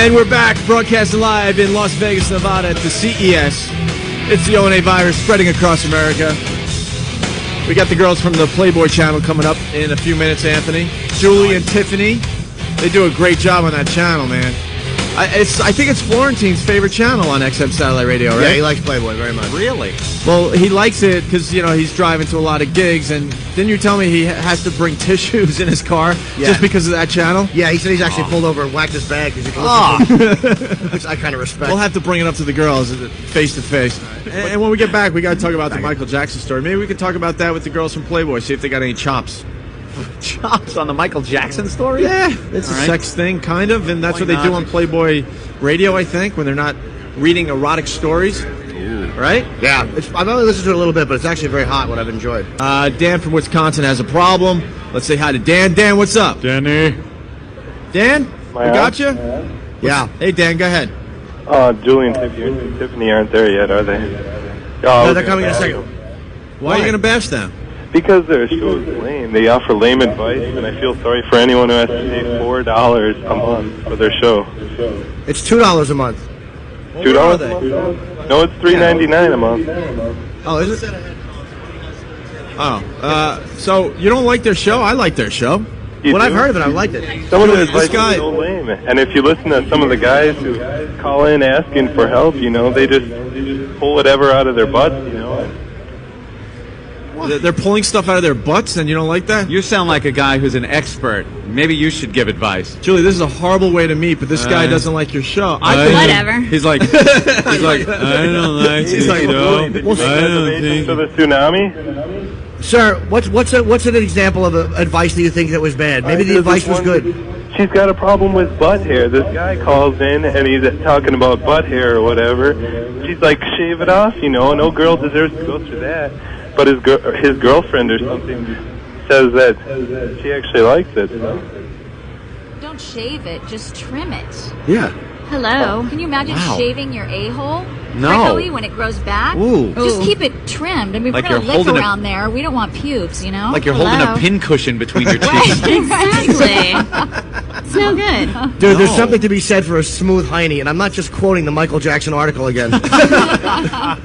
And we're back, broadcasting live in Las Vegas, Nevada at the CES. It's the O&A virus spreading across America. We got the girls from the Playboy channel coming up in a few minutes, Anthony. Julie and Tiffany. They do a great job on that channel, man. I think it's Florentine's favorite channel on XM Satellite Radio, right? Yeah, he likes Playboy very much. Really? Well, he likes it because, you know, he's driving to a lot of gigs, and didn't you tell me he has to bring tissues in his car just because of that channel? Yeah, he said he's actually pulled over and whacked his bag because he can listen, which I kind of respect. We'll have to bring it up to the girls face to face. And when we get back, we got to talk about the Michael Jackson story. Maybe we can talk about that with the girls from Playboy, see if they got any chops. Chops on the Michael Jackson story? Yeah, it's a sex thing, kind of, and that's what they do on Playboy Radio, I think, when they're not reading erotic stories. Ooh. Right? Yeah, I've only listened to it a little bit, but it's actually very hot, what I've enjoyed. Dan from Wisconsin has a problem. Let's say hi to Dan. Dan, what's up? Danny. Dan, we got you? Yeah. Hey, Dan, go ahead. Julie and Tiffany aren't there yet, are they? No, they're coming in a second. Why are you going to bash them? Because their show is lame. They offer lame advice, and I feel sorry for anyone who has to pay $4 a month for their show. It's $2 a month. $2 a month? No, it's $3.99 a month. Oh, is it? Oh, so you don't like their show? I like their show. When I've heard of it, I've liked it. Some of the advice is so lame. And if you listen to some of the guys who call in asking for help, you know, they just pull whatever out of their butts, you know. They're pulling stuff out of their butts, and you don't like that? You sound like a guy who's an expert. Maybe you should give advice. Julie, this is a horrible way to meet, but this guy doesn't like your show. Whatever. He's like, I don't like this show. I don't think. To the tsunami? Sir, what's an example of advice that you think that was bad? Maybe the advice was good. She's got a problem with butt hair. This guy calls in, and he's talking about butt hair or whatever. She's like, shave it off, you know. No girl deserves to go through that. But his girlfriend or something says that she actually likes it. Don't shave it, just trim it. Yeah. Hello. Can you imagine shaving your a-hole? No. Prickly when it grows back? Ooh. Just keep it trimmed. I mean, Like we're going to you're lick holding around there. We don't want pubes, you know? Like you're holding a pin cushion between your cheeks. Exactly. It's no good. Dude, there's something to be said for a smooth hiney, and I'm not just quoting the Michael Jackson article again.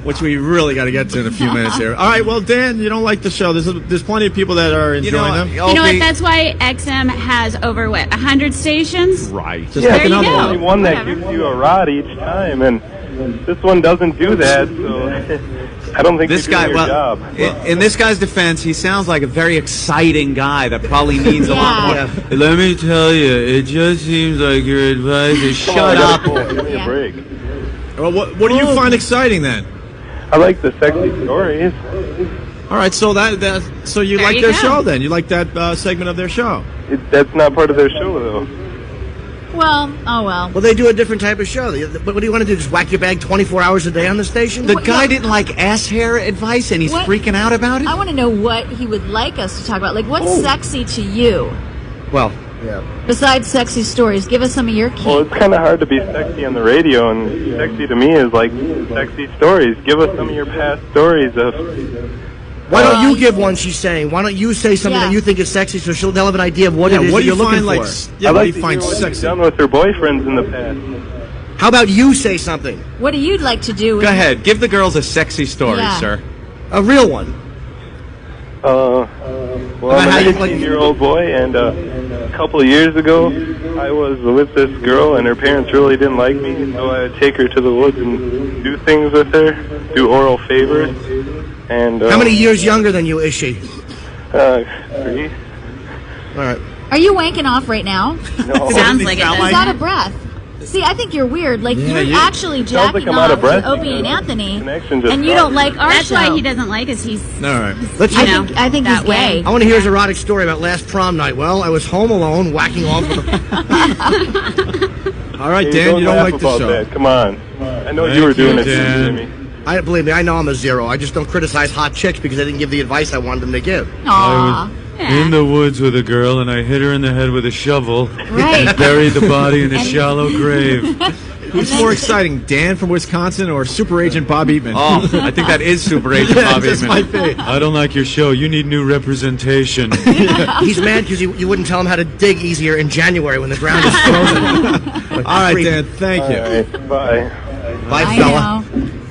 Which we really got to get to in a few minutes here. All right, well, Dan, you don't like the show. There's plenty of people that are enjoying them. You know what? That's why XM has over, 100 stations? Right. Just there you go. There's only one that gives you a rod each time, and this one doesn't do that, so I don't think This you're guy, doing your job. in this guy's defense, he sounds like a very exciting guy that probably needs a lot more. Let me tell you, it just seems like your advice is shut up. Give me a break. Well, what do you find exciting then? I like the sexy stories. All right, so so you There like you their go. show then? You like that segment of their show? That's not part of their show, though. Well, oh well. Well, they do a different type of show. What do you want to do? Just whack your bag 24 hours a day on the station? The guy didn't like ass hair advice, and he's freaking out about it? I want to know what he would like us to talk about. Like, what's sexy to you? Well, yeah. Besides sexy stories, give us some of your key. Well, it's kind of hard to be sexy on the radio, and sexy to me is like sexy stories. Give us some of your past stories of... Why don't you give one, she's saying? Why don't you say something that you think is sexy so they'll have an idea of what it is what that do you're you looking find for? I like what do to you find hear what sexy? she's done with her boyfriends in the past. How about you say something? What do you like to do? Go ahead. Give the girls a sexy story, sir. A real one. Well, I'm an 18-year-old boy, and a couple of years ago, I was with this girl, and her parents really didn't like me, so I would take her to the woods and do things with her, do oral favors. And How many years younger than you is she? 3. All right. Are you wanking off right now? No. Sounds like it. He's out of breath. See, I think you're weird. Like, you're actually jacking I'm out of off breath. to Opie and Anthony, Connection just and you don't like our That's show. why he doesn't like us. He's All right. Let's I think he's that way. gay. I want to hear his erotic story about last prom night. Well, I was home alone, whacking off with All right, Hey, Dan, you don't laugh like the about show. That. Come on. I know you were doing it to Jimmy. Believe me, I know I'm a zero. I just don't criticize hot chicks because I didn't give the advice I wanted them to give. Aw. In the woods with a girl, and I hit her in the head with a shovel Right. and buried the body in a shallow grave. Who's more exciting, Dan from Wisconsin or Super Agent Bob Eatman? Oh, I think that is Super Agent Bob This Eatman. might be. I don't like your show. You need new representation. He's mad because you wouldn't tell him how to dig easier in January when the ground is frozen. All right, Dan. Thank you. All right, bye. Bye, fella.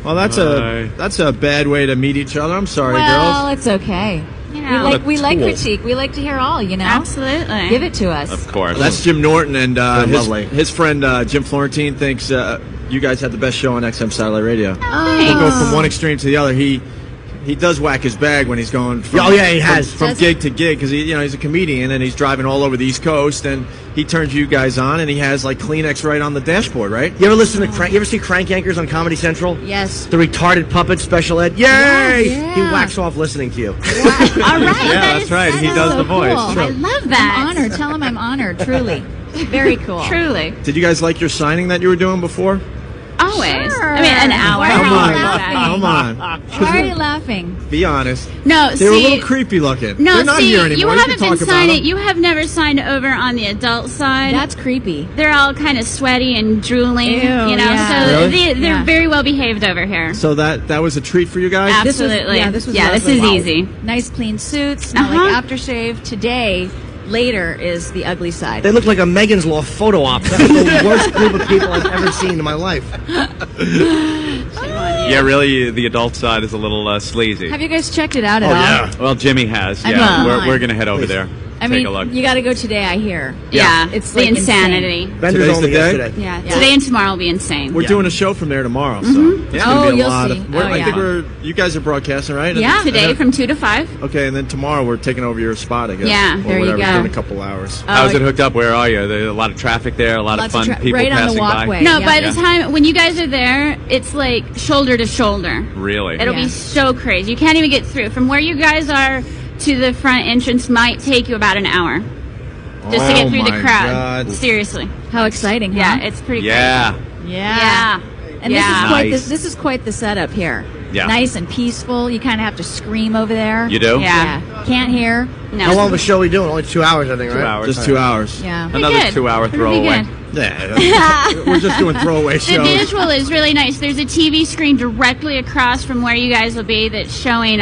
Well, that's a bad way to meet each other. I'm sorry, Well, girls. it's okay. You know. We like critique. We like to hear all, you know? Absolutely. Give it to us. Of course. That's Jim Norton, and lovely. his friend Jim Florentine thinks you guys had the best show on XM Satellite Radio. Thanks. We'll go from one extreme to the other. He does whack his bag when he's going from, he has. from gig to gig because he's a comedian and he's driving all over the East Coast and he turns you guys on and he has like Kleenex right on the dashboard, right? You ever listen to You ever see Crank Yankers on Comedy Central? Yes. The retarded puppet special ed. Yay! Yeah. He whacks off listening to you. All right. Yeah, that's right. He does the voice. Cool. I love that. I'm honored. Tell him I'm honored, truly. Very cool. Truly. Did you guys like your signing that you were doing before? Always. Sure. I mean, an hour. Why are you Come on. Why are you laughing? Be honest. No, They were a see. little creepy looking. No, They're not see, here anymore. you can haven't been talk about signing. them. You have never signed over on the adult side. That's creepy. They're all kind of sweaty and drooling, Ew, you know. yeah. So Really? they're Yeah. very well behaved over here. So that was a treat for you guys? Absolutely. This was this lovely. is easy. Nice clean suits, smell Uh-huh. like aftershave. Today, later is the ugly side. They look like a Megan's Law photo op. That's the worst group of people I've ever seen in my life. Yeah, really, the adult side is a little sleazy. Have you guys checked it out at all? Well, Jimmy has. I Yeah, mean, we're going to head over there. I Take mean, a look. you got to go today, I hear. Yeah, It's the like insanity. Bender's Today's only the day? yesterday. Yeah, Yeah. today and tomorrow will be insane. We're doing a show from there tomorrow, so it's Oh, gonna be a you'll lot see. of. Oh, I think yeah. you guys are broadcasting, right? Yeah. Today from 2 to 5. Okay, and then tomorrow we're taking over your spot, I guess. Yeah, or there you whatever, go. in a couple hours. How's it hooked up? Where are you? There's a lot of traffic there, a lot of Lots of fun people right on the passing walkway. by. No, Yeah. by Yeah. the time when you guys are there, it's like shoulder to shoulder. Really? It'll Yeah. be so crazy. You can't even get through. From where you guys are to the front entrance might take you about an hour just to Oh get through the my crowd. God. Seriously. How exciting, huh? Yeah, it's pretty Yeah. crazy. Yeah. Yeah. And Yeah. this is quite the setup here. Yeah. Nice and peaceful. You kind of have to scream over there. You do? Yeah. Can't hear. No. How long of a show are we doing? Only 2 hours, I think, right? 2 hours. Just 2 hours. Yeah. Pretty Another good. 2-hour Pretty throwaway. good. Yeah. We're just doing throwaway The shows. visual is really nice. There's a TV screen directly across from where you guys will be that's showing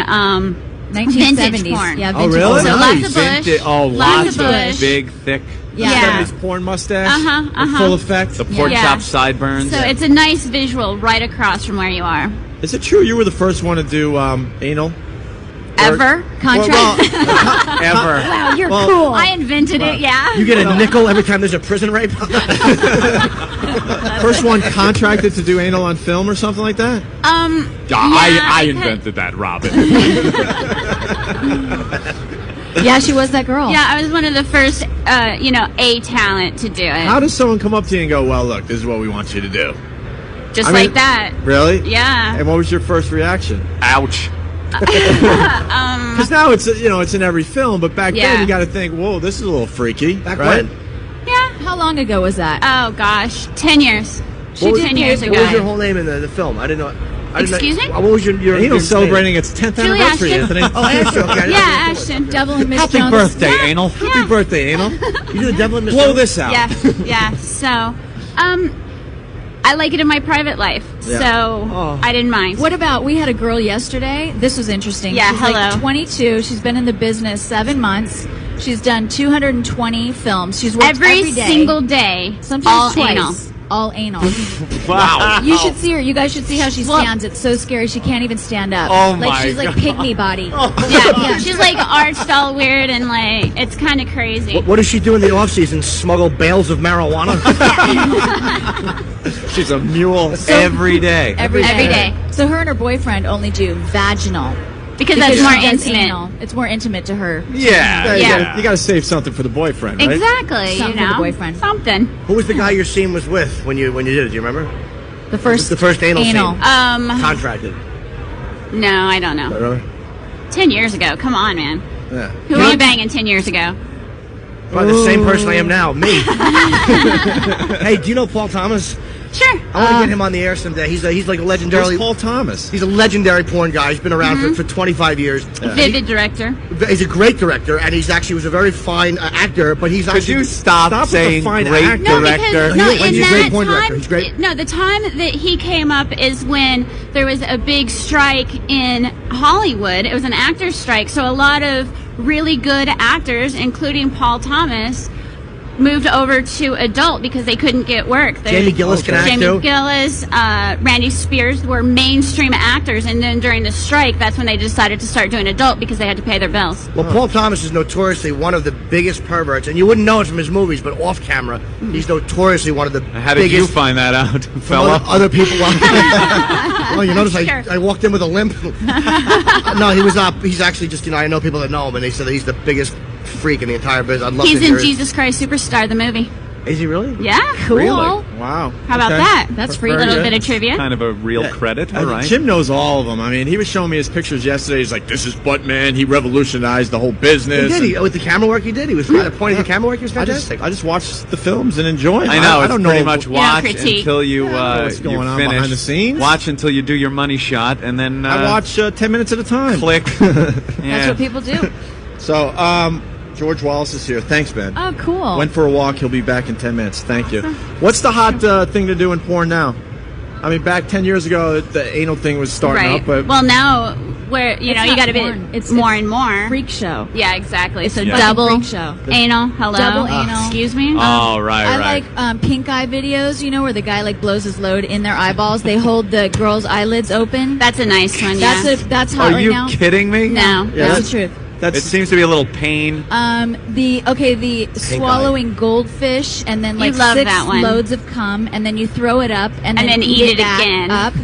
1970s. vintage porn. Yeah, Oh, vintage really? porn. So lots of bush. Vintage- oh, Lots lots of bush. Big, thick. Yeah. Yeah. 70s porn mustache. Uh-huh, with uh-huh. Full effect. The pork Yeah. chop sideburns. So it's a nice visual right across from where you are. Is it true you were the first one to do anal? Ever? Contract. Ever. Wow, you're Well, cool. I invented it, yeah. You get a nickel every time there's a prison rape? First one contracted to do anal on film or something like that? I invented that, Robin. Yeah, she was that girl. Yeah, I was one of the first, A talent to do it. How does someone come up to you and go, well, look, this is what we want you to do? Just I mean- like that. Really? Yeah. And what was your first reaction? Ouch. Because now it's it's in every film, but back Yeah. then you got to think, whoa, this is a little freaky. Back right? when? Yeah. How long ago was that? Oh, gosh. 10 years. What was- 10 years What was your ago. whole name in the film? I didn't know. Excuse me? What was your Anal celebrating its 10th Julie anniversary, Ashton. Anthony. Oh, Ashton. Okay. I didn't Yeah, know. Ashton. Devil and Miss Happy Jones. birthday, Anal. Happy birthday, Anal. You do the devil in Miss Blow Jones? this out. Yeah, yeah. So, I like it in my private life, so I didn't mind. What about, we had a girl yesterday. This was interesting. Yeah, She's hello. like 22. She's been in the business 7 months. She's done 220 films. She's worked every day. single day, Sometimes all twice. anal. All anal. Wow. You should see her. You guys should see how she Well- stands. It's so scary. She can't even stand up. Oh, like my she's like God. pygmy body. Yeah, she's like arched all weird and like it's kind of crazy. What does she do in the off season? Smuggle bales of marijuana? She's a mule. Every day. Every Every day. So her and her boyfriend only do vaginal. Because that's she more does intimate. anal. It's more intimate to her. Yeah, Yeah. you got to save something for the boyfriend, right? Exactly, Something for you the know, boyfriend. something. Who was the guy your scene was with when you did it? Do you remember? The first anal scene. Contracted. No, I don't know. Really? 10 years ago. Come on, man. Yeah. Who were you banging 10 years ago? Probably the same person I am now. Me. Hey, do you know Paul Thomas? Sure. I want to get him on the air someday. He's like a legendary. Paul Thomas. He's a legendary porn guy. He's been around for 25 years. Vivid director. He's a great director, and he's actually was a very fine actor. But he's actually. Could you stop saying great director? No, because He's a great porn director. He's great. No, the time that he came up is when there was a big strike in Hollywood. It was an actor's strike, so a lot of really good actors, including Paul Thomas, moved over to adult because they couldn't get work. Jamie Gillis can act too. Jamie Gillis, Randy Spears were mainstream actors, and then during the strike, that's when they decided to start doing adult because they had to pay their bills. Well, Paul Thomas is notoriously one of the biggest perverts, and you wouldn't know it from his movies, but off camera, he's notoriously one of the How did biggest. you find that out, fella? Other people. Well, you notice I walked in with a limp. No, he was not. He's actually just, I know people that know him, and they said that he's the biggest freak in the entire business. I'd love He's to hear in Jesus Christ Superstar, the movie. Is he really? Yeah, cool. Really? Wow. How about that? That's free. A little good. bit of trivia. Kind of a real credit. All right. Jim knows all of them. I mean, he was showing me his pictures yesterday. He's like, "This is Buttman. He revolutionized the whole business." He did. With the camera work he did. He was at the point of the camera work. He was fantastic. I just watch the films and enjoy them. I know. I It's don't pretty know much watch critique. until you what's going you on finish. behind the scenes. Watch until you do your money shot, and then I watch 10 minutes at a time. click. That's what people do. So, George Wallace is here. Thanks, Ben. Oh, cool. Went for a walk. He'll be back in 10 minutes. Thank you. What's the hot thing to do in porn now? I mean, back 10 years ago, the anal thing was starting Right. up. But Well, now where you It's got to not be porn. It's more and more. Freak show. Yeah, exactly. So fucking double freak show. anal. Hello. Double anal. Excuse me. Oh, right. I like pink eye videos, where the guy blows his load in their eyeballs. They hold the girl's eyelids open. That's a nice one. Yeah. That's hot Are right you now. kidding me? No. That's the truth. It seems to be a little pain. The swallowing goldfish and then You love 6 that one. loads of cum and then you throw it up and then eat it back again. Up.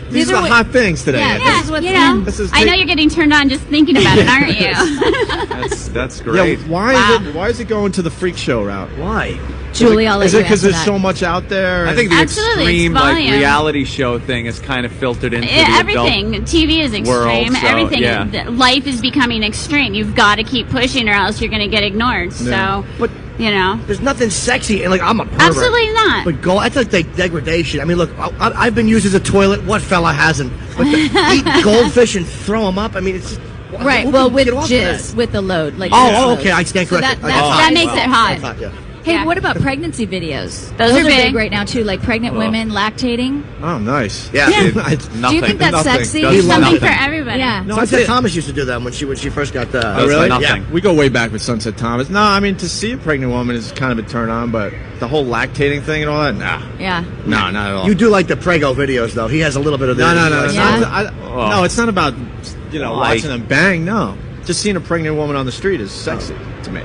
these are the hot things today. Yeah, Anthony. this is what's You know, I know you're getting turned on just thinking about it, aren't you? That's great. Yeah, why is it going to the freak show route? Why? Julie, I'll let Is you it because answer there's that. so much out there? I think the Absolutely, extreme it's volume. reality show thing is kind of filtered into the Everything. adult TV is world, extreme. so, Everything. yeah. Life is becoming extreme. You've got to keep pushing, or else you're going to get ignored. Yeah. So, But there's nothing sexy, and I'm a pervert. Absolutely not. But that's like degradation. I mean, look, I've been used as a toilet. What fella hasn't? But to eat goldfish and throw them up. I mean, it's just, Right, who well, can with get off of jizz, that? with the load. Oh, okay, I stand So corrected. that makes it hot. Yeah. Hey, Yeah. what about pregnancy videos? Those are big. right now, too, like pregnant women lactating. Oh, nice. Yeah. Nothing. Do you think that's Nothing. sexy? Does Something nothing. for everybody. Yeah. No, Sunset it's- Thomas used to do that when she first got the. Does really? nothing. Yeah. We go way back with Sunset Thomas. No, I mean, to see a pregnant woman is kind of a turn on, but the whole lactating thing and all that, nah. Yeah. No, not at all. You do like the Prego videos, though. He has a little bit of No, this. no. Yeah. No, it's not about, Why? watching them bang. No. Just seeing a pregnant woman on the street is sexy to me.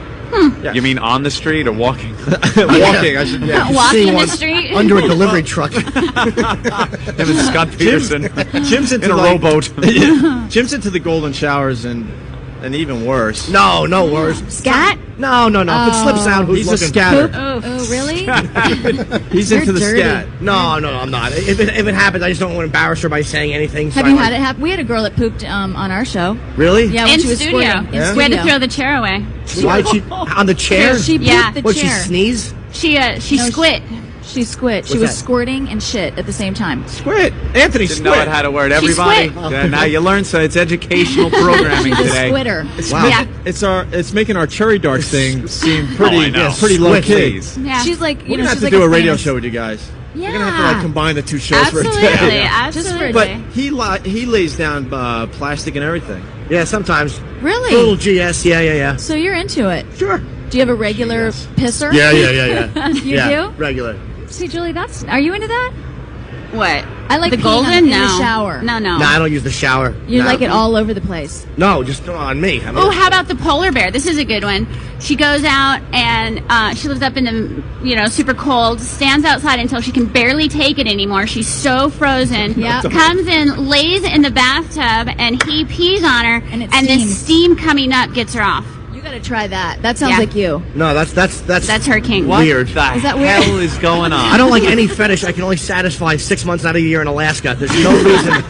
Yeah. You mean on the street or walking? Walking, I should, yeah. Walking See in the one street. under a delivery truck. Him and Scott Peterson Jim's into in a rowboat. Jim's into the golden showers and even worse. No worse. Scat? No. If it slips out, who's He's a looking? scatter. Oh, really? He's You're into the dirty. scat. No, I'm not. If it happens, I just don't want to embarrass her by saying anything. so Have I you like- had it happen? We had a girl that pooped on our show. Really? Yeah, when In she was studio. squirting. Yeah? We had to studio. throw the chair away. Why'd she on the chair? She pooped Yeah. the What? She chair. sneeze? She No, squit. She squit. She What's was that? squirting and shit at the same time. Squid. Anthony Didn't Squid. know it had a word. She Everybody. squid. Yeah, now you learn. So it's educational programming She's a today. squitter. Wow. Yeah. It's making our cherry darts thing seem Oh, pretty I know. pretty low key. Please. Yeah. She's like, We're gonna have she's to like do a radio famous- show with you guys. Yeah. We're gonna have to combine the two shows for a Absolutely. day. Just for a Absolutely. But day. he lays down plastic and everything. Yeah, sometimes. Really? A little GS. Yeah. So you're into it. Sure. Do you have a regular pisser? Yeah. You yeah, do? regular. See, Julie, are you into that? What? I like the peeing golden. in No. the shower. No. No, I don't use the shower. You No. like it all over the place. No, just on me. I mean, Oh, how about the polar bear? This is a good one. She goes out and she lives up in the super cold. Stands outside until she can barely take it anymore. She's so frozen. Yeah. Comes in, lays in the bathtub, and he pees on her, And it the steams. steam coming up gets her off. You got to try that. That sounds Yeah. like you. No, that's her king. What Weird. the Is that weird? hell is going on? I don't like any fetish. I can only satisfy 6 months out of the year in Alaska. There's no reason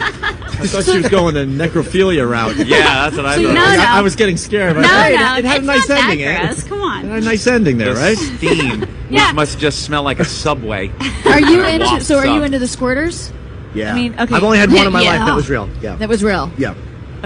I thought she was going the necrophilia route. Yeah, that's what I thought. No. I was getting scared. But No, hey, no, it had a it's nice not ending, that Ann. gross. Come on. It had a nice ending there, The right? steam, Yeah. which must just smell like a Subway. Are you into? Wafts So are you up. into the squirters? Yeah. I mean, okay. I've only had one in my Yeah. life that was real. Yeah. That was real. Yeah.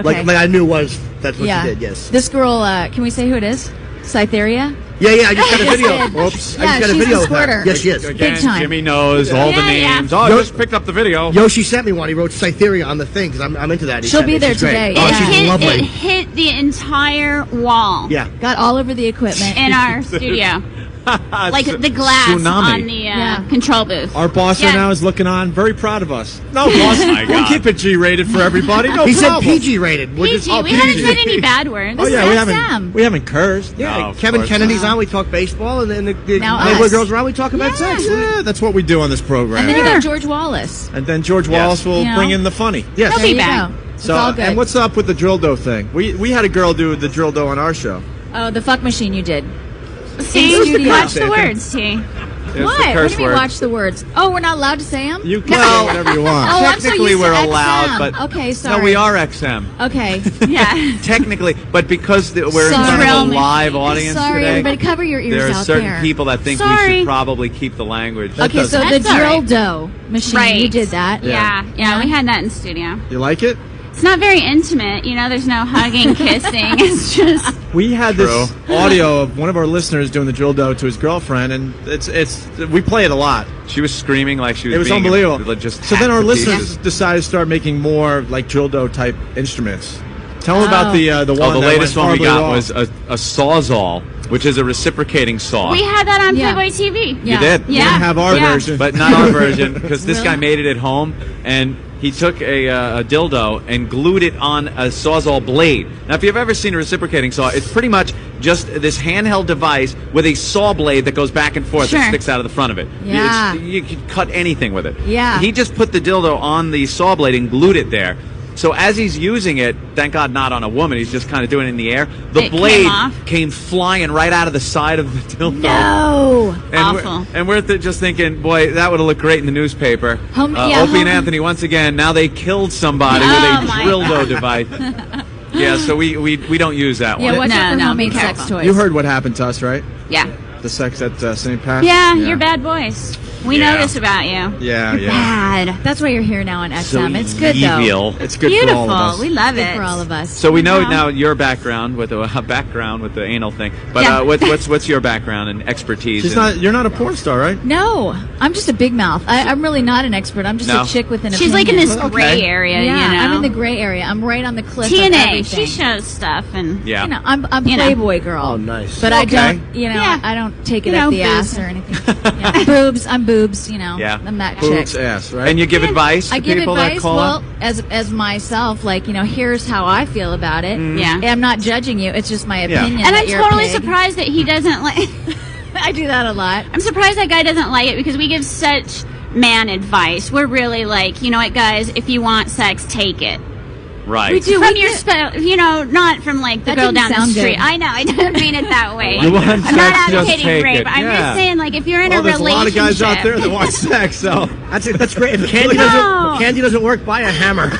Okay. Like I knew that's what Yeah. she did. Yes. This girl. Can we say who it is? Cytheria. Yeah. I just got a Yes, video. did. Oops. Yeah, I just got a she's video the of her. squirter. Yes, she is. Again, Big time. Jimmy knows all the Yeah. names. Oh, I just picked up the video. Yoshi sent me one. He wrote Cytheria on the thing because I'm into that. He She'll sent be me. there She's great. today. Oh, Yeah. she's It lovely. hit the entire wall Yeah. Got all over the equipment. in our studio. Like the glass Tsunami. on the Yeah. control booth. Our boss right Yeah. now is looking on, very proud of us. No, boss, my we'll God. keep it G-rated for everybody. No He said problem. PG rated. We're just PG. We haven't said any bad words. Oh yeah, is we XM. haven't cursed. Yeah, No, of Kevin course Kennedy's not. on. We talk baseball, and then the Now Playboy us. Girls are on. We talk about sex. Yeah, that's what we do on this program. And then you got George Wallace. And then George Wallace will You know? bring in the funny. Yes. He'll There be you back. go. It's So, all good. and what's up with the drill dough thing? We had a girl do the drill dough on our show. Oh, the fuck machine you did. See, In studio. watch the words, T. There's What? the What curse do you mean word. watch the words? Oh, we're not allowed to say them? You can say whatever you want. Oh, I'm so Technically, used to we're XM. allowed, but Okay, sorry. no, we are XM. Okay. Yeah. Technically, but because we're in Sorry. front of Real a live audience Sorry, today, everybody, cover your ears there are out certain there. people that think we Sorry. should probably keep the language. Okay, so the That's all drill right. dough machine, Right. you did that. Yeah. We had that in studio. You like it? It's not very intimate, there's no hugging, kissing. It's just We had this True. audio of one of our listeners doing the drill dough to his girlfriend, and we play it a lot. She was screaming like she was. It was being unbelievable. Just So then our hacked to listeners pieces. decided to start making more like drill dough type instruments. Tell them about the one. The that latest went one we horribly got wrong. was a Sawzall, which is a reciprocating saw. we had that on Yeah. Playboy TV. Yeah. You did. We Yeah. didn't have our Yeah. version, But not our version, because this Really? guy made it at home, and he took a dildo and glued it on a Sawzall blade. Now, if you've ever seen a reciprocating saw, it's pretty much just this handheld device with a saw blade that goes back and forth Sure. that sticks out of the front of it. Yeah. You could cut anything with it. Yeah. He just put the dildo on the saw blade and glued it there. So as he's using it, thank God not on a woman, he's just kind of doing it in the air, the It came blade off. came flying right out of the side of the dildo. No. And we're just thinking, boy, that would have looked great in the newspaper. Opie and Anthony, once again, now they killed somebody Oh, with a my dildo device. Yeah, so we don't use that Yeah, one. watch out for No, homemade be sex careful. toys. You heard what happened to us, right? Yeah. The sex at St. Pat's. Yeah, you're bad boys. We Yeah. know this about you. Yeah, yeah. Bad. That's why you're here now on So XM. It's good, though. evil. It's good Beautiful. for all of us. We love Good it. for all of us. So we know Uh-huh. now your background with the anal thing. But Yeah. what's your background and expertise? She's in- not. You're not a porn star, right? No, I'm just a big mouth. I'm really not an expert. I'm just No. a chick with an She's opinion. like in this Okay. gray area, Yeah, you know. I'm in the gray area. I'm right on the cliff of TNA. everything. She shows stuff and Yeah. You know, I'm You know. Playboy girl. Oh, nice. But I Okay. don't, Yeah. I don't take it You know, up the boobs. ass or anything. Yeah. Boobs, I'm boobs, Yeah. I'm that Boobs, chick. ass, right? And you give advice to I give people advice, that call well, up? as myself, like, here's how I feel about it. Yeah. I'm not judging you. It's just my Yeah. opinion. And that I'm you're a totally pig. surprised that he doesn't like. I do that a lot. I'm surprised that guy doesn't like it because we give such man advice. We're really like, you know what, guys? If you want sex, take it. Right. We do. From we your, get- not from like the That girl didn't down the sound street. good. I know, I didn't mean it that way. You want I'm sex, not just advocating take rape. it. I'm Yeah. just saying, like, if you're in Well, a there's a lot of relationship, guys out there that want sex, so That's great. If candy No. doesn't work, buy a hammer.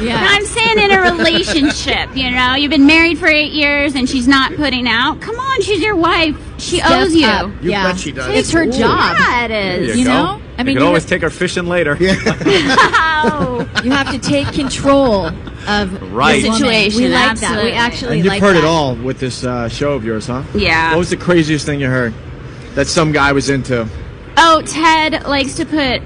Yeah. I'm saying in a relationship, you've been married for 8 years and she's not putting out. Come on, she's your wife. She Step owes you. up. You yeah. bet she does. It's her Ooh. job. Yeah, it is. You go. know? I mean, you could you always have- take her fishing later. Wow. You have to take control of Right. the woman. Situation, We like that. absolutely. We actually and you've like heard that. it all with this show of yours, huh? Yeah. What was the craziest thing you heard that some guy was into? Oh, Ted likes to put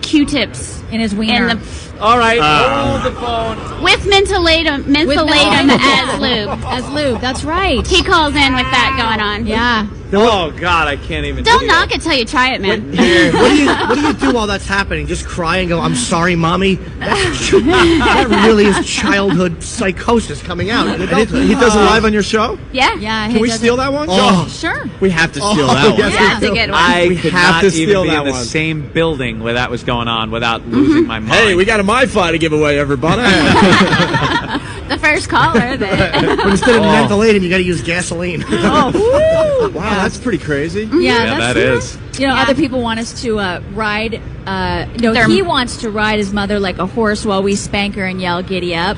Q-tips In his wiener. in the All right. Hold the phone. with mentholatum as lube. As lube, that's right. He calls in with that going on. Yeah. Oh, God, I can't even. Don't knock it till you try it, man. What do you do while that's happening? Just cry and go, "I'm sorry, mommy." That really is childhood psychosis coming out. in adulthood. He does it live on your show? Yeah. Yeah. Can we steal that one? Oh. Sure. We have to steal Oh, that one. yes. Yeah, it's a good one. I We could have not to even steal be that in the one. same building where that was going on without losing my mind. Hey, we got a MiFi to give away, everybody. the first caller. But instead of mentholating, you got to use gasoline. Wow, that's pretty crazy. Yeah, that is. You know, other people want us to ride. He wants to ride his mother like a horse while we spank her and yell "giddy up."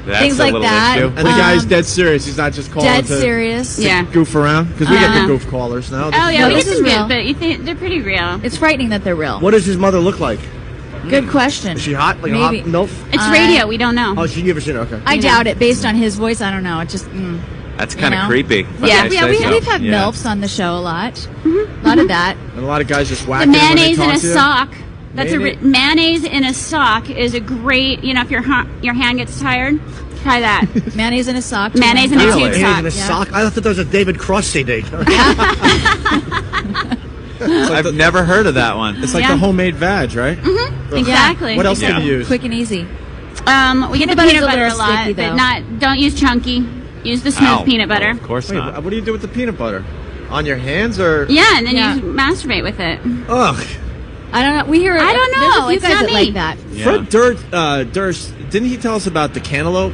That's Things a like little that. issue. And the guy's dead serious. He's not just calling Dead to serious. goof around. Because we get the goof callers now. Oh, yeah, No, we this get is some real. good, but you think they're pretty real. It's frightening that they're real. What does his mother look like? Good question. Is she hot? Like Maybe. a hot MILF? It's radio. We don't know. Oh, you never seen it? Okay. I doubt it. Based on his voice, I don't know. It just. That's kind of know? creepy. if I Yeah. may Yeah, say so. we've had Yeah. MILFs on the show a lot. A lot of that. And a lot of guys just whack The him when they mayonnaise in talk a to you. sock. That's Mayonnaise? mayonnaise in a sock is a great. You know, if your hand gets tired, try that. Mayonnaise in a sock. Mayonnaise in a Really? tube Hands sock. in a Yeah. sock? I thought that was a David Cross CD. I've never heard of that one. It's like Yeah. the homemade vag, right? Exactly. What else Yeah. can you use? Quick and easy. We get the Peanut butter's peanut a butter a little lot, sticky, but though. don't use chunky. Use the smooth Ow. peanut butter. Of course Wait, not. what do you do with the peanut butter? On your hands or? Yeah, and then Yeah. you masturbate with it. Ugh. I don't know. We hear. I don't There's know. a few It's guys not that me. like that. Yeah. Fred Durst, didn't he tell us about the cantaloupe?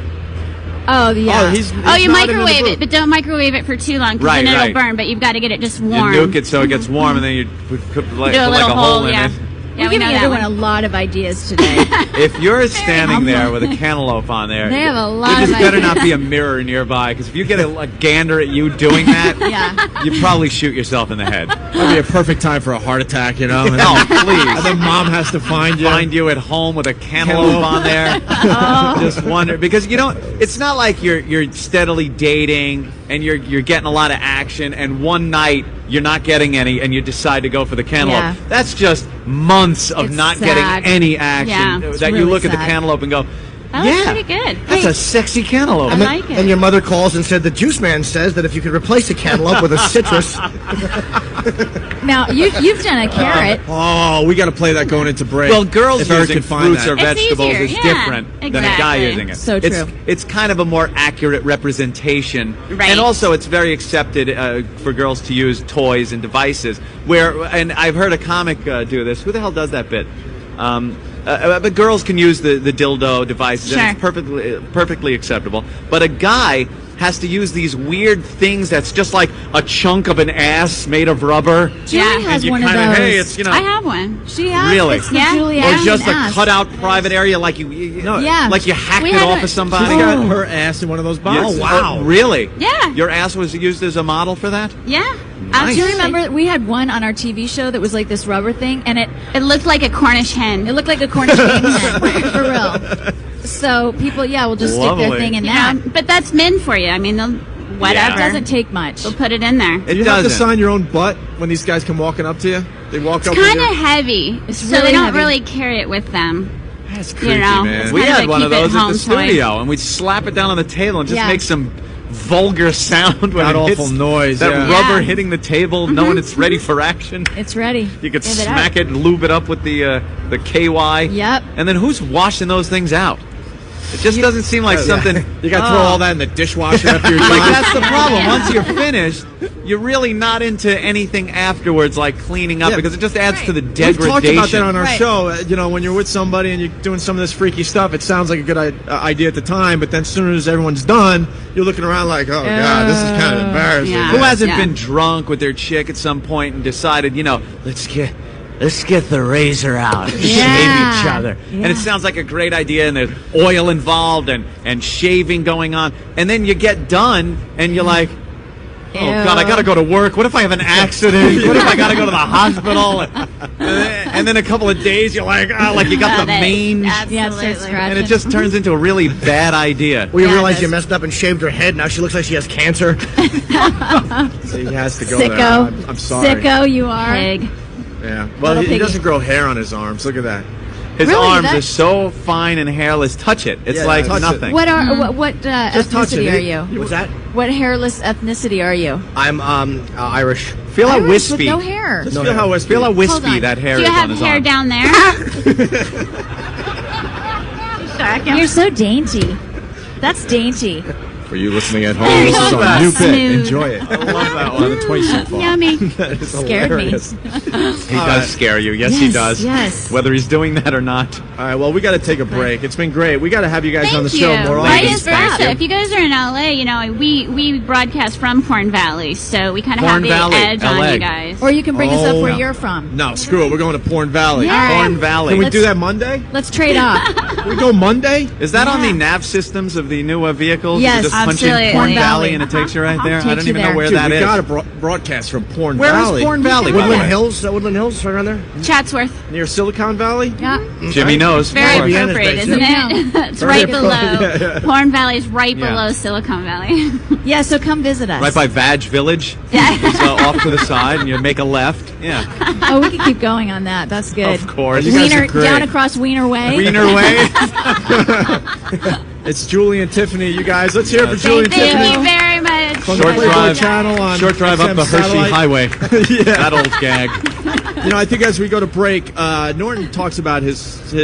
Oh yeah. Oh, he's Oh, you not into the microwave booth. it, but don't microwave it for too long, because Right, then it'll right. burn. But you've got to get it just You warm. nuke it so it gets warm, and then you put like Do a a little hole in yeah. it. Yeah, We're we know giving that everyone one. a lot of ideas today. If you're standing there with a cantaloupe on there, They have a lot there of just better ideas. not be a mirror nearby, because if you get a gander at you doing that, Yeah. you probably shoot yourself in the head. That'd be a perfect time for a heart attack, you know? And Oh, then, please. and then mom has to find you. Find you at home with a cantaloupe on there. Just wonder, because you don't. It's not like you're steadily dating and you're getting a lot of action, and one night you're not getting any, and you decide to go for the cantaloupe. Yeah. That's just months of It's not sad. getting any action. Yeah. It's That you really look at the sad. cantaloupe and go, That yeah, looks pretty good. that's a sexy cantaloupe. I like it. And your mother calls and said, the juice man says that if you could replace a cantaloupe with a citrus. Now you've done a carrot. Oh, we got to play that going into break. Well, girls if Eric using can find fruits that. or vegetables easier, is yeah, different than a guy exactly. using it. So true. It's kind of a more accurate representation, Right. and also it's very accepted for girls to use toys and devices. And I've heard a comic do this. Who the hell does that bit? But girls can use the dildo devices, Sure. and it's perfectly acceptable. But a guy has to use these weird things that's just like a chunk of an ass made of rubber. Julie Yeah. has and you one of kinda, those. hey, it's, you know, I have one. She has. Really? It's the Yeah. Julie or Ashton just a ass. cutout private area, like you Yeah. like you hacked We it had off a- of somebody. She got her ass in one of those boxes. Oh, wow. Really? Yeah. Your ass was used as a model for that? Yeah. Nice. Do you Absolutely. remember we had one on our TV show that was like this rubber thing, and it It looked like a Cornish hen. looked like a Cornish game hen, for real. So people, will just stick their Lovely. thing in You that. know, but that's men for you. I mean, they'll whatever. It doesn't take much. They'll put it in there. It You have to doesn't. sign your own butt when these guys come walking up to you. They walk up. Kind with of you. heavy, It's so really they don't heavy. really carry it with them. That's creepy, know, man. it's We kind of had a one of keep it those at the home toy. studio, and we'd slap it down on the table and just Yeah. make some vulgar sound when That it awful hits noise, that yeah. rubber Yeah. hitting the table, knowing it's ready for action. It's ready. You could Give it smack up. it, lube it up with the KY. Yep. And then who's washing those things out? It just doesn't seem like something. You got to throw all that in the dishwasher after you're Like done. that's the problem. Once you're finished, you're really not into anything afterwards, like cleaning up, Yeah. because it just adds to the We've degradation. talked about that on our Right. show. When you're with somebody and you're doing some of this freaky stuff, it sounds like a good idea at the time, but then as soon as everyone's done, you're looking around like, oh, God, this is kind of embarrassing. Yeah. Who hasn't Yeah. been drunk with their chick at some point and decided, let's get the razor out and shave each other. Yeah. And it sounds like a great idea, and there's oil involved and shaving going on. And then you get done and you're like, oh, God, I got to go to work. What if I have an accident? What if I got to go to the hospital? And then a couple of days you're like, you got the that- mange. Yeah, it starts Absolutely. scratching. And it just turns into a really bad idea. We Yeah, realized it you does. messed up and shaved her head. Now she looks like she has cancer. So he has to go there. Sicko. I'm sorry. Sicko, you are. Pig. Yeah. Well, Little he piggy. doesn't grow hair on his arms. Look at that. His Really? arms That- are so fine and hairless. Touch it. It's Yeah, like touch it. nothing. What are what Just touch ethnicity it. are you? What's that? What hairless ethnicity are you? I'm Irish. Feel how Irish wispy. with no hair. Just No feel hair. how wispy. Feel how Hold wispy on. that hair Do you is have on his hair arm. down there? You're so dainty. That's dainty. For you listening at home, this is our new bit. Smooth. Enjoy it. I love that one. The 20 so far. Yummy. That is Scared me. hilarious. He does scare you. Yes, he does. Yes. Whether he's doing that or not. All right, well, we got to take a break. It's been great. We got to have you guys on the Thank show you. more Vice often. versa. If you guys are in LA, you know, we broadcast from Porn Valley, so we kind of have Porn the Valley, edge on LA. you guys. Or you can bring us up where no. you're from. No, screw it. We're going to Porn Valley. Yeah. Porn Valley. Can we do that Monday? Let's trade off. Can we go Monday? Is that on the nav systems of the new vehicles? Yes, You just punch in absolutely. Porn Porn Valley Valley. and it takes you right there? Takes I don't you even there. know where Dude, that we is. got to broadcast from Porn Where Valley. is Porn Valley? by the Woodland way? Hills, Woodland Hills, right around there. Chatsworth. Near Silicon Valley? Yeah. Jimmy knows. Very Of course. Indiana's appropriate, based isn't there. it? It's right below. Yeah. Porn Valley's right Yeah. below Silicon Valley. Yeah, so come visit us. Right by Vag Village. Yeah. It's off to the side, and you make a left. Yeah, Oh, we can keep going on that. That's good. of course. You guys are Wiener, great. down across Wiener Way. Wiener Way. It's Julie and Tiffany, you guys. Let's hear it for Julie and Thank Tiffany. you very much. From the Short Playboy drive. channel on Short drive up XM the Hershey Satellite. Highway. Yeah. That old gag. You know, I think as we go to break, Norton talks about his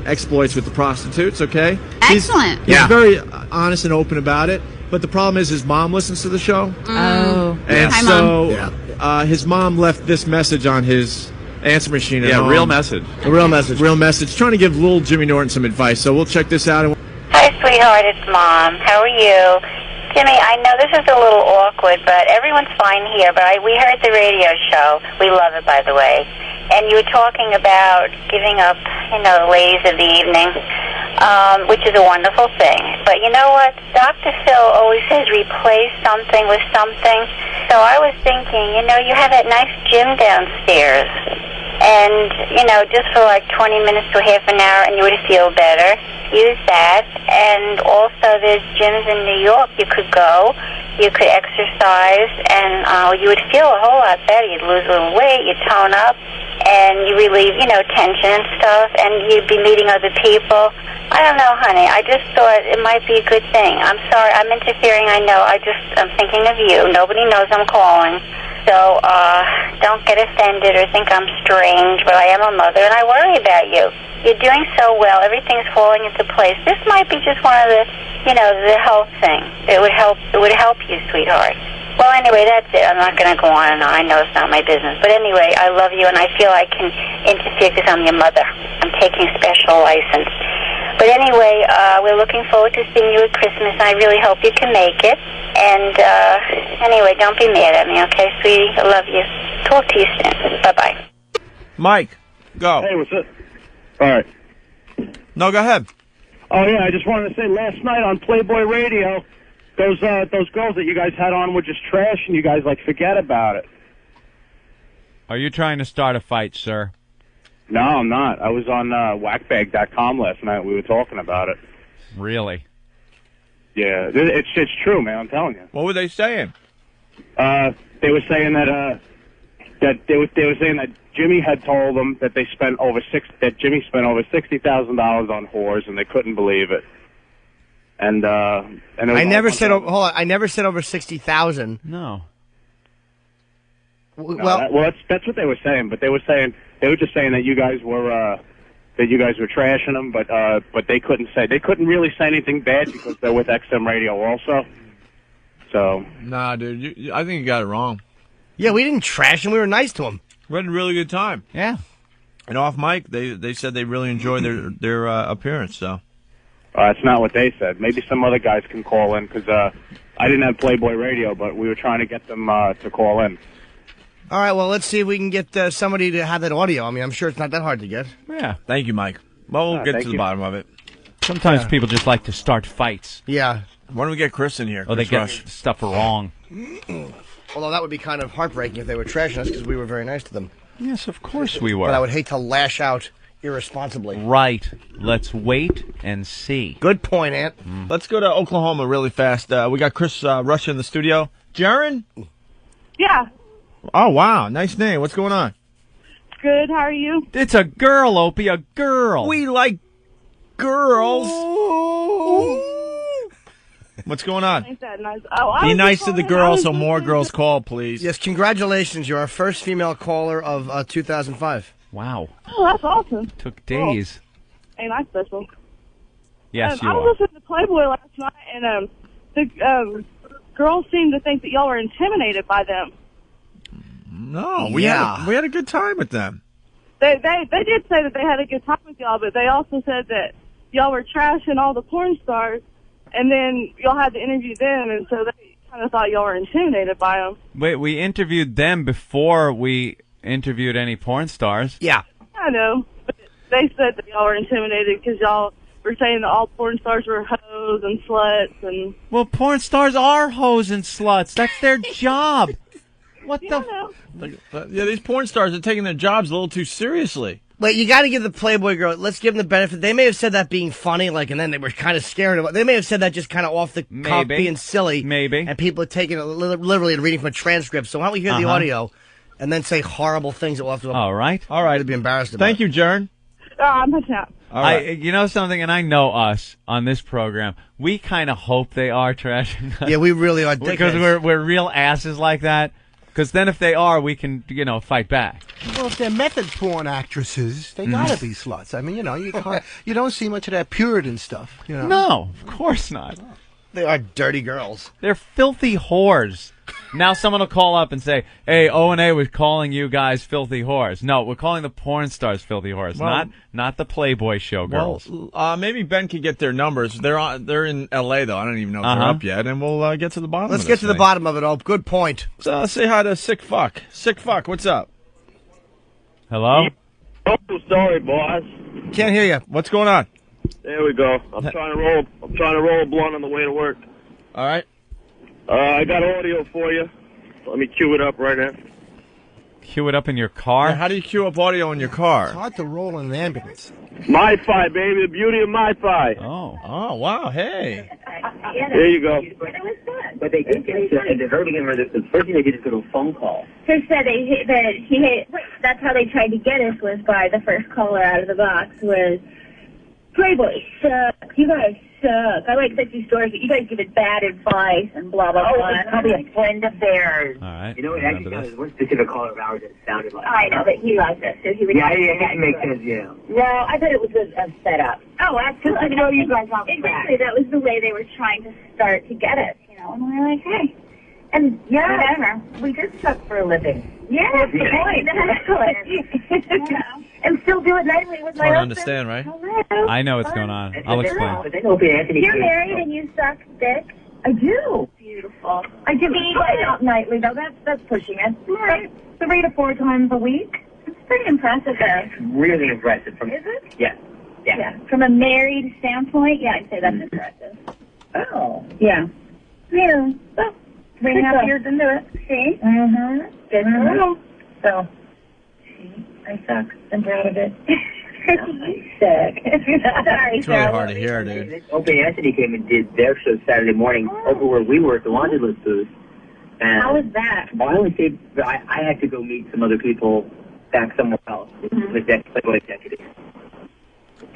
exploits with the prostitutes, okay? Excellent. He's Yeah. very honest and open about it. But the problem is his mom listens to the show. Oh. And Hi, so Mom. his mom left this message on his answer machine at Yeah, home. real message. A real message. Real message. Trying to give little Jimmy Norton some advice. So we'll check this out. Hi, sweetheart. It's Mom. How are you? Jimmy, I know this is a little awkward, but everyone's fine here. But we heard the radio show. We love it, by the way. And you were talking about giving up, the ladies of the evening, which is a wonderful thing. But you know what? Dr. Phil always says replace something with something. So I was thinking, you have that nice gym downstairs. And, just for like 20 minutes to half an hour, and you would feel better. Use that. And also there's gyms in New York you could go. You could exercise, and you would feel a whole lot better. You'd lose a little weight, you'd tone up, and you relieve, tension and stuff, and you'd be meeting other people. I don't know, honey. I just thought it might be a good thing. I'm sorry. I'm interfering, I know. I'm thinking of you. Nobody knows I'm calling. So don't get offended or think I'm strange, but I am a mother, and I worry about you. You're doing so well. Everything's falling into place. This might be just one of the, the health thing. It would help you, sweetheart. Well, anyway, that's it. I'm not going to go on and on. I know it's not my business. But anyway, I love you, and I feel I can interfere because I'm your mother. I'm taking special license. But anyway, we're looking forward to seeing you at Christmas, and I really hope you can make it. And anyway, don't be mad at me, okay, sweetie? I love you. Talk to you soon. Bye-bye. Mike, go. Hey, what's up? All right. No, go ahead. Oh, yeah, I just wanted to say last night on Playboy Radio, those girls that you guys had on were just trash, and you guys, forget about it. Are you trying to start a fight, sir? No, I'm not. I was on whackbag.com last night. We were talking about it. Really? Yeah, it's true, man. I'm telling you. What were they saying? They were saying that they were saying that Jimmy had told them that Jimmy spent over $60,000 on whores, and they couldn't believe it. And it was I never said. Hold on. I never said over 60,000. No. Well, that's what they were saying. But they were just saying that you guys were trashing them, but they couldn't really say anything bad because they're with XM Radio also. So Nah, dude. I think you got it wrong. yeah, we didn't trash him. We were nice to him. We had a really good time. Yeah. And off mic, they said they really enjoyed their appearance. So that's not what they said. Maybe some other guys can call in because I didn't have Playboy Radio, but we were trying to get them to call in. All right, well, let's see if we can get somebody to have that audio. I mean, I'm sure it's not that hard to get. Yeah. thank you, Mike. Well, we'll get thank to the you. bottom of it. Sometimes people just like to start fights. Yeah. Why don't we get Chris in here? Or they Chris get Rush. stuff wrong. Although that would be kind of heartbreaking if they were trashing us because we were very nice to them. Yes, of course we were. But I would hate to lash out irresponsibly. Right. Let's wait and see. Good point, Ant. Let's go to Oklahoma really fast. We got Chris Rush in the studio. Jaron? Yeah, Oh, wow. Nice name. What's going on? good. How are you? It's a girl, Opie, a girl. We like girls. What's going on? Ain't that nice? Oh, I Be was nice just to the calling- I girls was so just more listening girls to- call, please. Yes, congratulations. You're our first female caller of 2005. Wow. Oh, that's awesome. Took days. Ain't I special? Yes, you I are. was listening to Playboy last night, and the girls seem to think that y'all were intimidated by them. No, we had a good time with them. They did say that they had a good time with y'all, but they also said that y'all were trashing all the porn stars, and then y'all had to interview them, and so they kind of thought y'all were intimidated by them. Wait, we interviewed them before we interviewed any porn stars. Yeah. I know, but they said that y'all were intimidated because y'all were saying that all porn stars were hoes and sluts and... Well, porn stars are hoes and sluts. That's their job. What Yeah, these porn stars are taking their jobs a little too seriously. But you got to give the Playboy girl, let's give them the benefit. They may have said that being funny, like, and then they were kind of scared of it. They may have said that just kind of off the cuff, being silly. Maybe. And people are taking it literally and reading from a transcript. So why don't we hear the audio and then say horrible things that we'll have to... All right. To be embarrassed about. Thank you, Jern. I'm pushing out. All right. You know something, and I know us on this program, we kind of hope they are trashing us. Yeah, we really are. Because we're real asses like that. Because then if they are, we can, fight back. Well, if they're method porn actresses, they gotta be sluts. I mean, you don't see much of that Puritan stuff. No, of course not. They are dirty girls. They're filthy whores. Now someone will call up and say, hey, O&A was calling you guys filthy whores. No, we're calling the porn stars filthy whores, not the Playboy Show girls. Well, maybe Ben could get their numbers. They're in L.A., though. I don't even know if they're up yet, and we'll get to the bottom of it. Let's get to the bottom of it, all. Good point. So, say hi to Sick Fuck. Sick Fuck, what's up? Hello? Oh, sorry, boss. Can't hear you. What's going on? There we go. I'm trying to roll a blunt on the way to work. All right. I got audio for you. Let me cue it up right now. Cue it up in your car? Yeah, how do you cue up audio in your car? It's hard to roll in an ambulance. Mi-Fi, baby. The beauty of Mi-Fi. Oh, wow. Hey. There you go. But they did get to, at the very beginning of the first thing they did is go to a phone call. He said that's how they tried to get us was by the first caller out of the box was, Playboy sucks. You guys suck. I like sexy stories, but you guys give it bad advice and blah, blah, blah. Oh, it's probably a friend of theirs. All right. You know, it actually sounded one specific caller of ours that sounded like. I know, but he loves us, so he would. Yeah, it makes sense, yeah. No, I thought it was a setup. Oh, absolutely. I know you guys off exactly. That was the way they were trying to start to get us, And we were like, hey. And whatever. We just suck for a living. Yeah, that's the point. Exactly. And still do it nightly with my husband. Hard to understand, right? Hello. I know what's going on. I'll explain. But then Opie Anthony You're married and you suck dick? I do. Beautiful. I do not nightly, though. That's pushing it. Right. 3 to 4 times a week. It's pretty impressive, though. It's really impressive. Is it? Yeah. From a married standpoint, I'd say that's impressive. Oh. Yeah. Yeah. Well, 3.5 years into it. See? Mm-hmm. Good for you. So, I suck. I'm proud of it. Sick. Sorry, It's really hard to hear, dude. Opie Anthony came and did their show Saturday morning over where we were at the Laundry List booth. And how was that? I only stayed, I had to go meet some other people back somewhere else with that Playboy executive.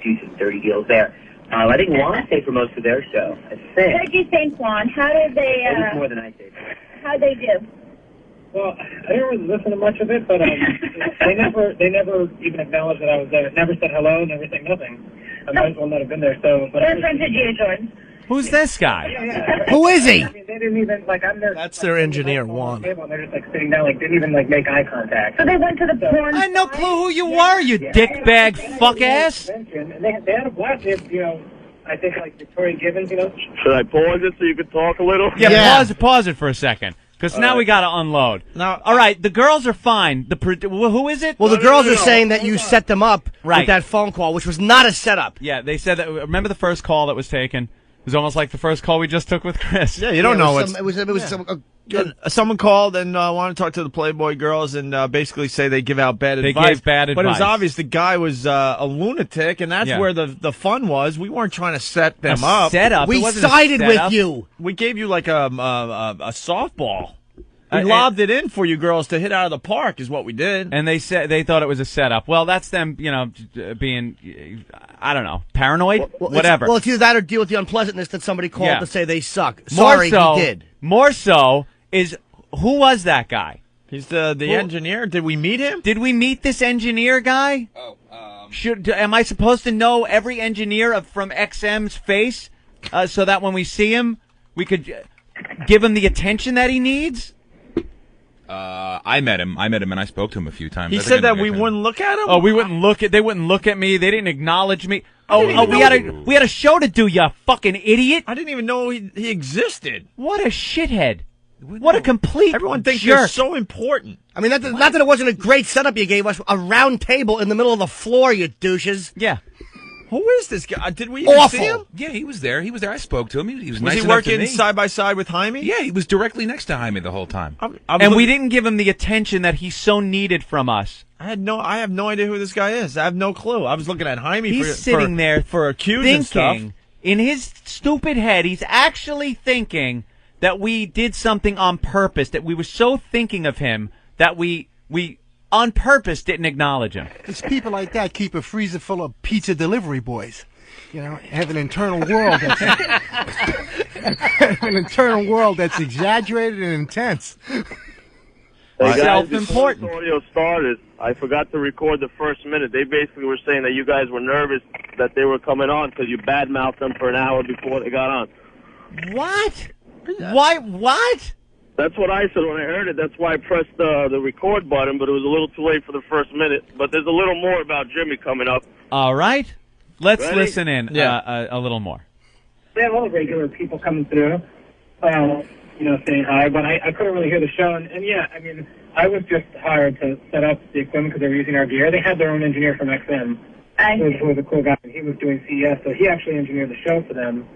Do some dirty deals there. I think Juan stayed for most of their show. I think. What did you think, Juan? How did they? It was more than I did. How'd they do? Well, I didn't really listen to much of it, but they never even acknowledged that I was there. Never said hello, never said nothing. I might as well not have been there. So, but they're friends with you, Jordan. Who's this guy? Yeah. Who is he? I mean, they didn't even I'm there. That's their engineer, Juan. They're just sitting down, didn't even make eye contact. So they went to the porn. I had no clue who you were, you dickbag fuck ass. And they had a blast. I think Victoria Gibbons, Should I pause it so you could talk a little? Yeah. Pause it for a second. Because now we got to unload. Now, all right, the girls are fine. Who is it? Well, the girls are saying that you set them up with that phone call, which was not a setup. Yeah, they said that. Remember the first call that was taken? It was almost like the first call we just took with Chris. Yeah, you don't know it was someone called and wanted to talk to the Playboy girls and basically say they give out bad advice. They gave bad advice. But it was obvious the guy was a lunatic, and that's where the fun was. We weren't trying to set them up. We sided with you. We gave you like a softball. We lobbed it in for you girls to hit out of the park is what we did. And they said they thought it was a setup. Well, that's them, being, I don't know, paranoid? Whatever. It's either that or deal with the unpleasantness that somebody called to say they suck. He did. More so is, who was that guy? He's the engineer. Did we meet him? Did we meet this engineer guy? Am I supposed to know every engineer from XM's face so that when we see him, we could give him the attention that he needs? I met him, and I spoke to him a few times. He said that we wouldn't look at him? Oh, we wouldn't look at. They wouldn't look at me. They didn't acknowledge me. We had a show to do, you fucking idiot. I didn't even know he existed. What a shithead. What a complete Everyone thinks jerk. you're so important. I mean, not that it wasn't a great setup you gave us. A round table in the middle of the floor, you douches. Yeah. Who is this guy? Did we even see him? Yeah, he was there. I spoke to him. He was Was nice he enough to working me. side by side with Jaime? Yeah, he was directly next to Jaime the whole time. And we didn't give him the attention that he so needed from us. I have no idea who this guy is. I have no clue. I was looking at Jaime He's sitting there for accused and stuff. In his stupid head, he's actually thinking that we did something on purpose, that we were so thinking of him that we on purpose didn't acknowledge him. It's people like that keep a freezer full of pizza delivery boys. You know, have an internal world that's exaggerated and intense. Hey guys, Self-important. before this audio started, I forgot to record the first minute. They basically were saying that you guys were nervous that they were coming on because you badmouthed them for an hour before they got on. What? Why? What? That's what I said when I heard it. That's why I pressed the record button, but it was a little too late for the first minute. But there's a little more about Jimmy coming up. All right. Let's Ready? listen in a little more. We have all the regular people coming through, saying hi, but I couldn't really hear the show. And yeah, I mean, I was just hired to set up the equipment because they were using our gear. They had their own engineer from XM, who was a cool guy. He was doing CES, so he actually engineered the show for them.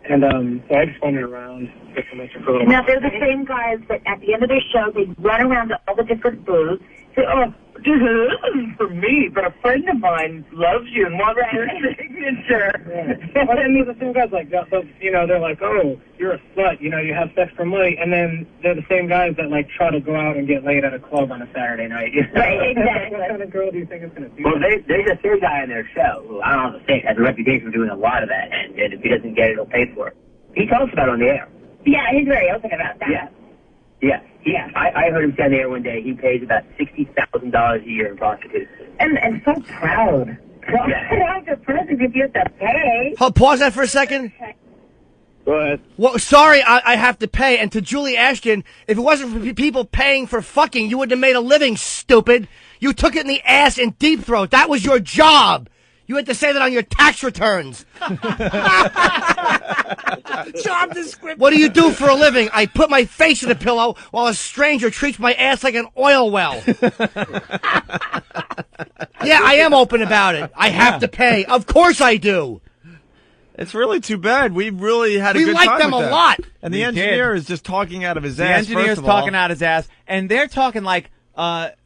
And so I just wandered around just to mention for a little Now, while. they're the same guys that at the end of their show, they run around to all the different booths, say, oh, this isn't for me, but a friend of mine loves you and wants your signature. Yeah. Well, and they're the same guys, like, they're like, oh, you're a slut, you have sex for money, and then they're the same guys that, like, try to go out and get laid at a club on a Saturday night. Right, exactly. What kind of girl do you think is going to do Well, that? there's a third guy on their show who, I don't know, has a reputation for doing a lot of that, and if he doesn't get it, he'll pay for it. He told us about it on the air. Yeah, he's very open about that. Yeah. I heard him say on the air one day he pays about $60,000 a year in prostitutes. And so proud. Proud to person if you have to pay. Pause that for a second. Go ahead. Well, sorry, I have to pay. And to Julie Ashton, if it wasn't for people paying for fucking, you wouldn't have made a living, stupid. You took it in the ass and deep throat. That was your job. You had to say that on your tax returns. Job description. What do you do for a living? I put my face in a pillow while a stranger treats my ass like an oil well. Yeah, I am open about it. I have to pay. Of course I do. It's really too bad. We really had a We good liked time them with a that. lot. And the We engineer did. is just talking out of his The ass. engineer's first of all. talking out his ass, and they're talking like that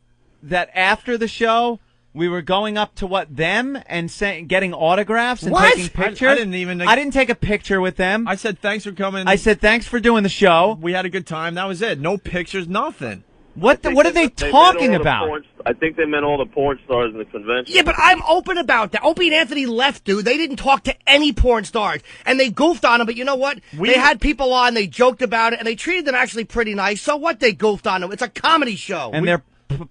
after the show, we were going up to them and getting autographs and What? taking pictures. I didn't even. I didn't take a picture with them. I said thanks for coming. I said thanks for doing the show. We had a good time. That was it. No pictures, nothing. What are they talking about? I think they meant all the porn stars in the convention. Yeah, but I'm open about that. Opie and Anthony left, dude. They didn't talk to any porn stars. And they goofed on them, but you know what? They had people on, they joked about it, and they treated them actually pretty nice. So what? They goofed on them. It's a comedy show. And they're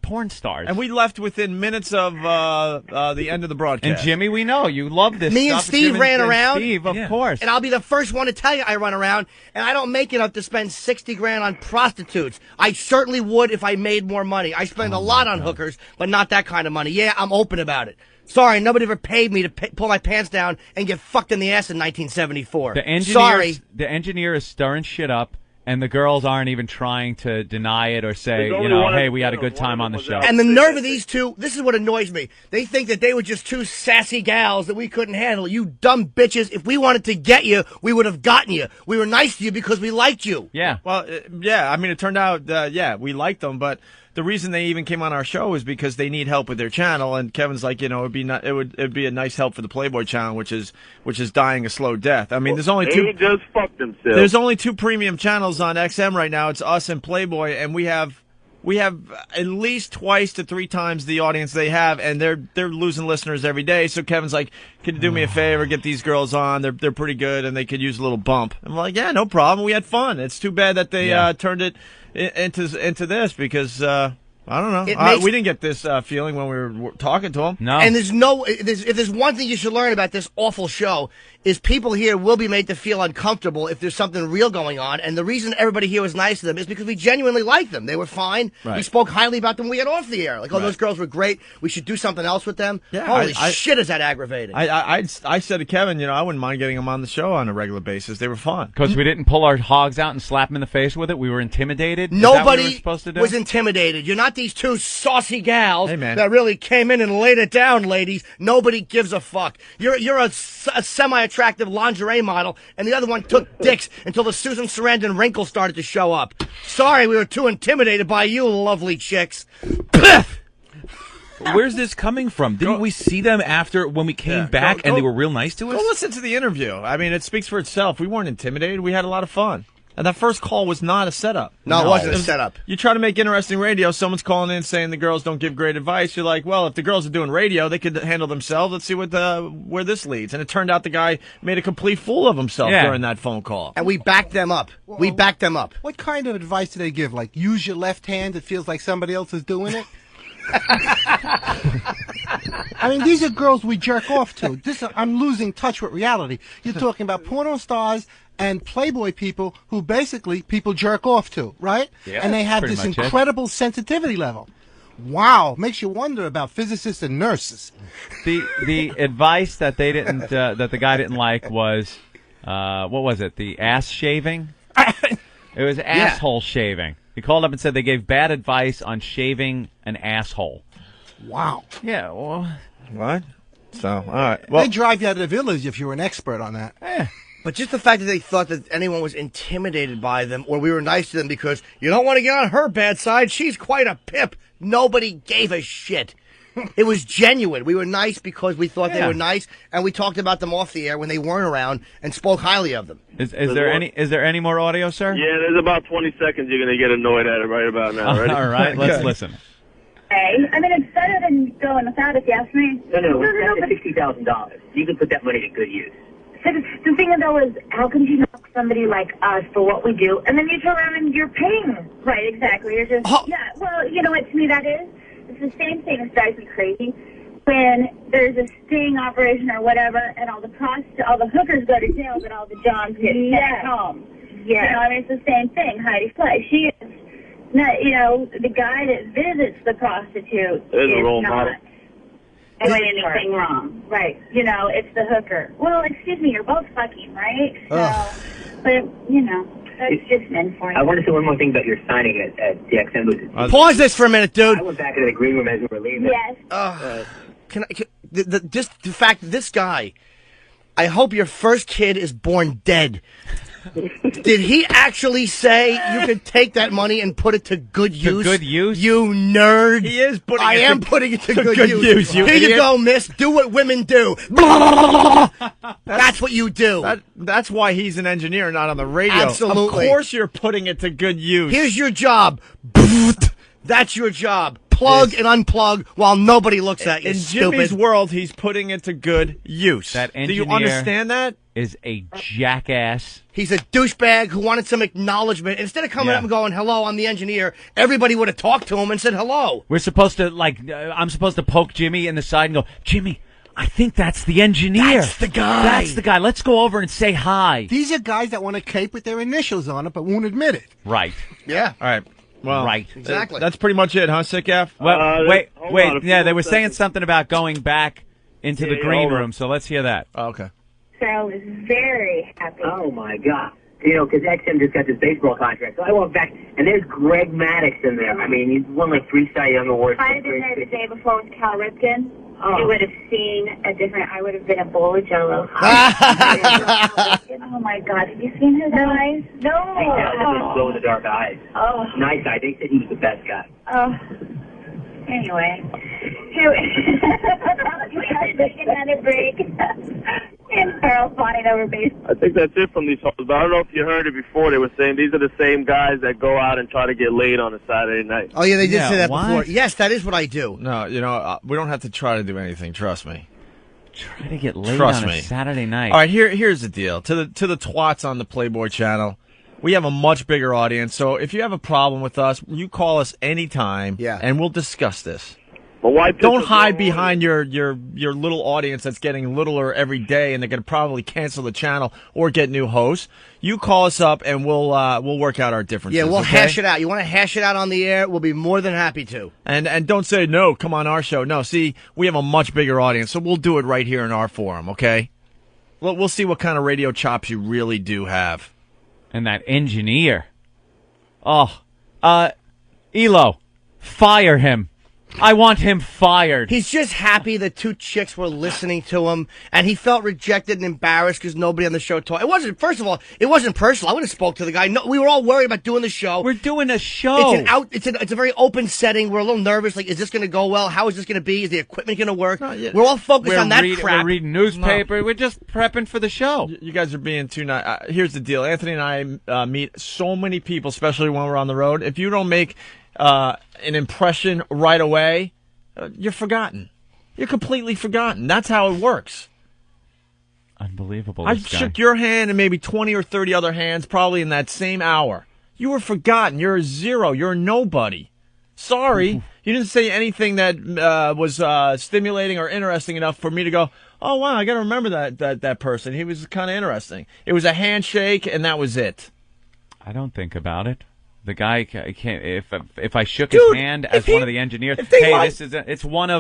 porn stars. And we left within minutes of the end of the broadcast. And Jimmy, we know you love this. Me and stuff. Steve Jim ran around. Steve, of course. And I'll be the first one to tell you I run around, and I don't make enough to spend $60,000 on prostitutes. I certainly would if I made more money. I spend a lot on hookers, but not that kind of money. Yeah, I'm open about it. Sorry, nobody ever paid me to pull my pants down and get fucked in the ass in 1974. Sorry. The engineer is stirring shit up. And the girls aren't even trying to deny it or say, There's only one hey, of- we had a good time on the show. And the nerve of these two, this is what annoys me. They think that they were just two sassy gals that we couldn't handle. You dumb bitches. If we wanted to get you, we would have gotten you. We were nice to you because we liked you. Yeah. Well, yeah. I mean, it turned out, we liked them, but the reason they even came on our show is because they need help with their channel. And Kevin's like, it'd be a nice help for the Playboy channel, which is dying a slow death. I mean, there's only two. He just fucked himself. There's only two premium channels on XM right now. It's us and Playboy, and we have at least twice to three times the audience they have, and they're losing listeners every day. So Kevin's like, "Can you do me a favor? Get these girls on. They're pretty good, and they could use a little bump." I'm like, "Yeah, no problem. We had fun. It's too bad that they turned it into this because I don't know. We didn't get this feeling when we were talking to him. No. And if there's one thing you should learn about this awful show, is people here will be made to feel uncomfortable if there's something real going on. And the reason everybody here was nice to them is because we genuinely liked them. They were fine. Right. We spoke highly about them when we had off the air. Like, those girls were great. We should do something else with them. Yeah, Holy shit, is that aggravating. I said to Kevin, I wouldn't mind getting them on the show on a regular basis. They were fun. Because we didn't pull our hogs out and slap them in the face with it. We were intimidated. Is that Nobody what we were supposed to do? was intimidated. You're not these two saucy gals Hey, man. that really came in and laid it down, ladies. Nobody gives a fuck. You're a semi-attractive lingerie model, and the other one took dicks until the Susan Sarandon wrinkles started to show up. Sorry, we were too intimidated by you, lovely chicks. Where's this coming from? Didn't we see them after when we came back and they were real nice to us? Go listen to the interview. I mean, it speaks for itself. We weren't intimidated. We had a lot of fun. And that first call was not a setup. No, it wasn't a setup. You try to make interesting radio, someone's calling in saying the girls don't give great advice. You're like, well, if the girls are doing radio, they could handle themselves. Let's see where this leads. And it turned out the guy made a complete fool of himself during that phone call. And we backed them up. We backed them up. What kind of advice do they give? Like, use your left hand. It feels like somebody else is doing it. I mean, these are girls we jerk off to. I'm losing touch with reality. You're talking about porno stars and Playboy people who basically people jerk off to, right? Yeah, and they have pretty this much incredible sensitivity level. Wow, makes you wonder about physicists and nurses. The advice that they didn't that the guy didn't like was what was it? The ass shaving? It was asshole shaving. He called up and said they gave bad advice on shaving an asshole. Wow. Yeah, well, what? So, all right. Well, they drive you out of the village if you're an expert on that. But just the fact that they thought that anyone was intimidated by them or we were nice to them because you don't want to get on her bad side. She's quite a pip. Nobody gave a shit. It was genuine. We were nice because we thought they were nice, and we talked about them off the air when they weren't around and spoke highly of them. Is there any more audio, sir? Yeah, there's about 20 seconds you're going to get annoyed at it right about now. Ready? All right, let's listen. Hey, I mean, it's better than going without, if you ask me. No, that's $60,000. You can put that money to good use. So the thing, though, is how can you knock somebody like us for what we do, and then you turn around and you're paying? Right, exactly. You're just, yeah, well, you know what, to me that is? It's the same thing that drives me crazy. When there's a sting operation or whatever, and all the hookers go to jail, but all the Johns get sent home. Yeah. You know, I mean, it's the same thing. Heidi Fleiss, she is not, the guy that visits the prostitute is not doing anything wrong. Right. It's the hooker. Well, excuse me, you're both fucking, right? So, but, that's just men for you. I want to say one more thing about your signing at the XM booth. Pause this for a minute, dude. I went back into the green room as we were leaving. Yes. Just the fact that this guy, I hope your first kid is born dead. Did he actually say you could take that money and put it to good use? To good use? You nerd. He is putting I it am to putting it to good good use, you Here you idiot. go, miss. Do what women do. That's what you do. That's why he's an engineer, not on the radio. Absolutely. Of course you're putting it to good use. Here's your job. That's your job. Plug and unplug while nobody looks at you, In stupid. Jimmy's world, he's putting it to good use. That Do engineer you understand that? Is a jackass. He's a douchebag who wanted some acknowledgement. Instead of coming up and going, hello, I'm the engineer, everybody would have talked to him and said hello. We're supposed to, I'm supposed to poke Jimmy in the side and go, Jimmy, I think that's the engineer. That's the guy. That's the guy. Let's go over and say hi. These are guys that want to cape with their initials on it, but won't admit it. Right. Yeah. All right. Well, right. Exactly. That's pretty much it, huh, Sick F? Well, hold wait. on, Yeah, they were seconds. saying something about going back into the green hold on. room, so let's hear that. Oh, okay. Sarah was very happy. Oh, my God. Because XM just got this baseball contract. So I went back, and there's Greg Maddux in there. I mean, he's won like 3 Cy Young Awards. If I had been there the day before with Cal Ripken, you would have seen I would have been a bowl of Jell-O. Oh, my God. Have you seen his eyes? No. Those glow-in-the-dark eyes. Oh. Nice guy. They said he was the best guy. Oh. Anyway. We gotta take another break. And Carl flying over base. I think that's it from these hoes, but I don't know if you heard it before. They were saying these are the same guys that go out and try to get laid on a Saturday night. Oh, yeah, they did say that what? before. Yes, that is what I do. No, we don't have to try to do anything. Trust me. Try to get laid Trust on me. a Saturday night. All right, here's the deal. To the twats on the Playboy channel, we have a much bigger audience. So if you have a problem with us, you call us anytime, and we'll discuss this. But why don't hide behind your little audience that's getting littler every day, and they're going to probably cancel the channel or get new hosts. You call us up, and we'll work out our differences. Yeah, we'll okay? hash it out. You want to hash it out on the air? We'll be more than happy to. And don't say no. Come on our show. No, see, we have a much bigger audience, so we'll do it right here in our forum. Okay? We'll see what kind of radio chops you really do have. And that engineer. Oh, Elo, fire him. I want him fired. He's just happy that 2 chicks were listening to him, and he felt rejected and embarrassed because nobody on the show talked. It wasn't, first of all, it wasn't personal. I would have spoke to the guy. No, we were all worried about doing the show. We're doing a show. It's a very open setting. We're a little nervous. Like, is this going to go well? How is this going to be? Is the equipment going to work? No, yeah. We're all focused on that crap. We're reading newspaper. No. We're just prepping for the show. You guys are being too nice. Here's the deal. Anthony and I meet so many people, especially when we're on the road. If you don't make an impression right away, you're forgotten. You're completely forgotten. That's how it works. Unbelievable. I shook your hand and maybe 20 or 30 other hands probably in that same hour. You were forgotten. You're a zero. You're a nobody. Sorry. You didn't say anything that was stimulating or interesting enough for me to go, oh, wow, I got to remember that person. He was kind of interesting. It was a handshake, and that was it. I don't think about it. The guy can't. If I shook his hand as one of the engineers, it's one